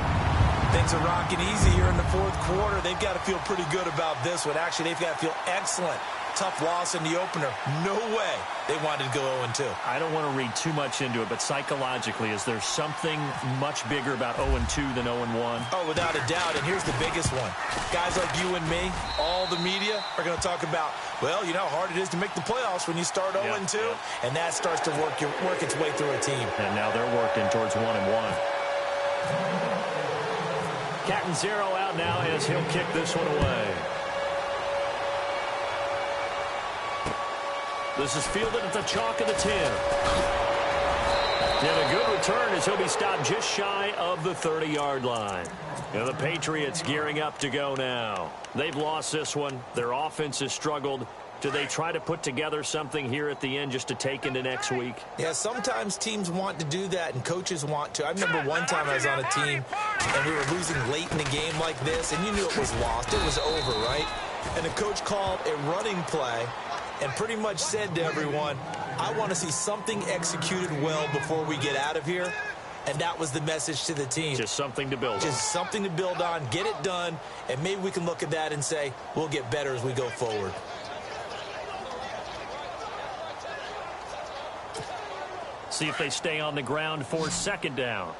Things are rocking easy here in the 4th quarter. They've got to feel pretty good about this one. Actually, they've got to feel excellent. Tough loss in the opener. No way they wanted to go 0-2. I don't want to read too much into it, but psychologically, is there something much bigger about 0-2 than 0-1? Oh, without a doubt, and here's the biggest one. Guys like you and me, all the media, are going to talk about, well, you know how hard it is to make the playoffs when you start 0-2, and that starts to work its way through a team. And now they're working towards 1-1. Captain Zero out now as he'll kick this one away. This is fielded at the chalk of the 10. And a good return as he'll be stopped just shy of the 30-yard line. And the Patriots gearing up to go now. They've lost this one. Their offense has struggled. Do they try to put together something here at the end just to take into next week? Yeah, sometimes teams want to do that and coaches want to. I remember one time I was on a team and we were losing late in the game like this, and you knew it was lost. It was over, right? And the coach called a running play and pretty much said to everyone, I want to see something executed well before we get out of here. And that was the message to the team. Just something to build on. Just something to build on, get it done, and maybe we can look at that and say, we'll get better as we go forward. See if they stay on the ground for second down.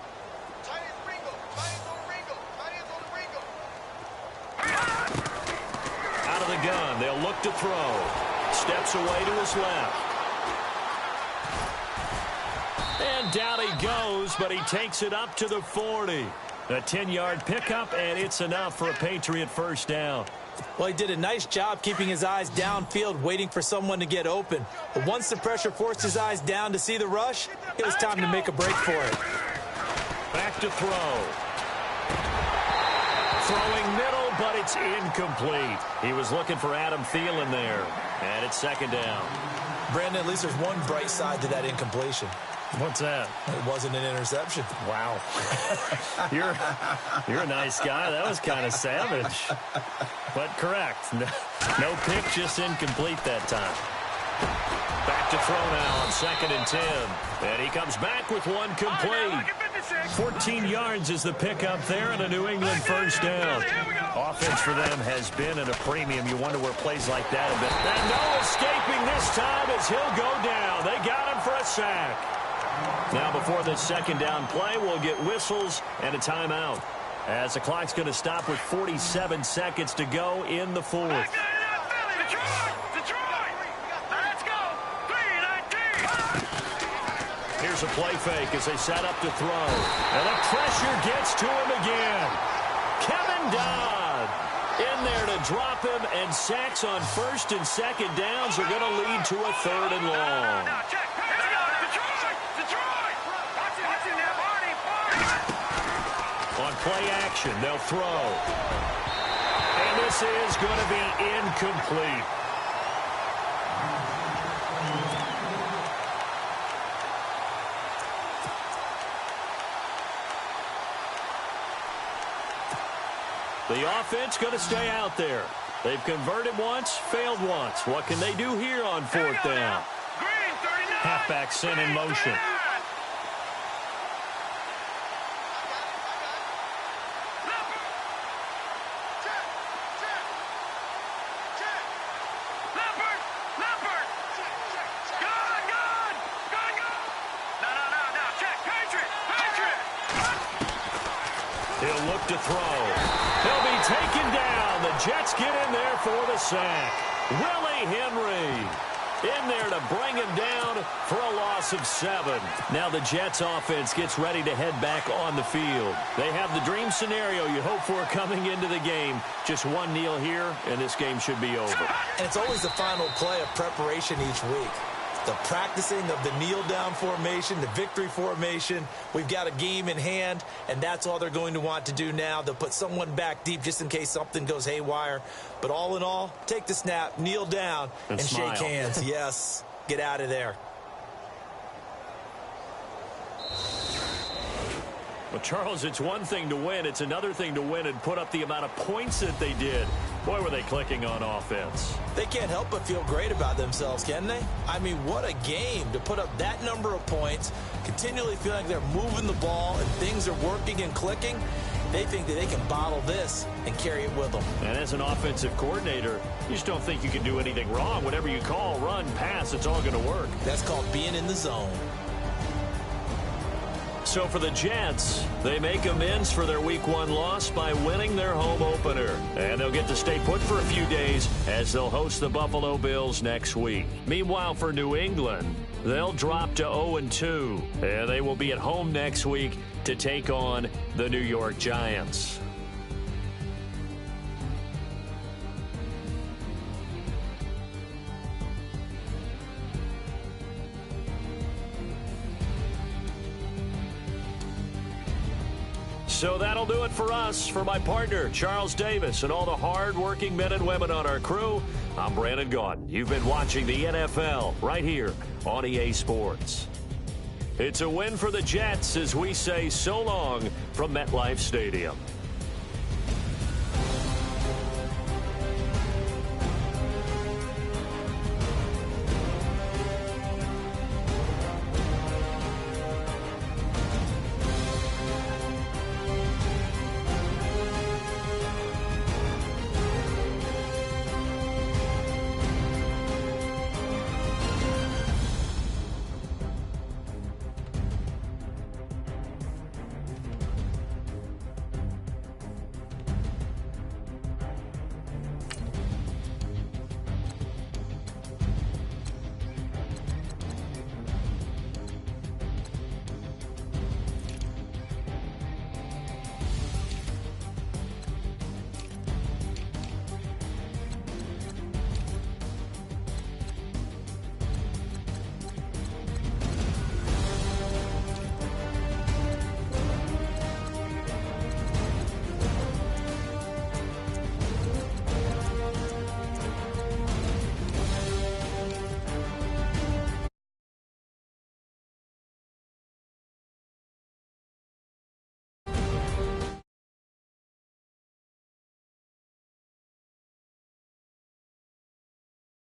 Out of the gun, they'll look to throw. Steps away to his left. And down he goes, but he takes it up to the 40. A 10-yard pickup, and it's enough for a Patriot first down. Well, he did a nice job keeping his eyes downfield, waiting for someone to get open. But once the pressure forced his eyes down to see the rush, it was time to make a break for it. Back to throw. Throwing middle, but it's incomplete. He was looking for Adam Thielen there. And it's second down. Brandon, at least there's one bright side to that incompletion. What's that? It wasn't an interception. Wow. You're a nice guy. That was kind of savage. But correct. No pick, just incomplete that time. Back to throw now on 2nd and 10. And he comes back with one complete. 14 yards is the pickup there and a New England first down. Offense for them has been at a premium. You wonder where plays like that have been. And no escaping this time as he'll go down. They got him for a sack. Now before this second down play, we'll get whistles and a timeout. As the clock's going to stop with 47 seconds to go in the fourth. Here's a play fake as they set up to throw. And the pressure gets to him again. Kevin Dodd in there to drop him, and sacks on 1st and 2nd downs are going to lead to a 3rd and long. On play action, they'll throw. And this is going to be incomplete. The offense going to stay out there. They've converted once, failed once. What can they do here on 4th down? Halfback sent in motion. He'll look to throw. He'll be taken down. The Jets get in there for the sack. Willie Henry in there to bring him down for a loss of 7. Now the Jets offense gets ready to head back on the field. They have the dream scenario you hope for coming into the game. Just one kneel here, and this game should be over. And it's always the final play of preparation each week. The practicing of the kneel-down formation, the victory formation. We've got a game in hand, and that's all they're going to want to do now. They'll put someone back deep just in case something goes haywire. But all in all, take the snap, kneel down, and shake hands. Yes, get out of there. Well, Charles, it's one thing to win. It's another thing to win and put up the amount of points that they did. Boy, were they clicking on offense. They can't help but feel great about themselves, can they? I mean, what a game to put up that number of points, continually feeling like they're moving the ball and things are working and clicking. They think that they can bottle this and carry it with them. And as an offensive coordinator, you just don't think you can do anything wrong. Whatever you call, run, pass, it's all going to work. That's called being in the zone. So for the Jets, they make amends for their Week 1 loss by winning their home opener. And they'll get to stay put for a few days as they'll host the Buffalo Bills next week. Meanwhile, for New England, they'll drop to 0-2. And they will be at home next week to take on the New York Giants. So that'll do it for us. For my partner, Charles Davis, and all the hard-working men and women on our crew, I'm Brandon Gaudin. You've been watching the NFL right here on EA Sports. It's a win for the Jets as we say so long from MetLife Stadium.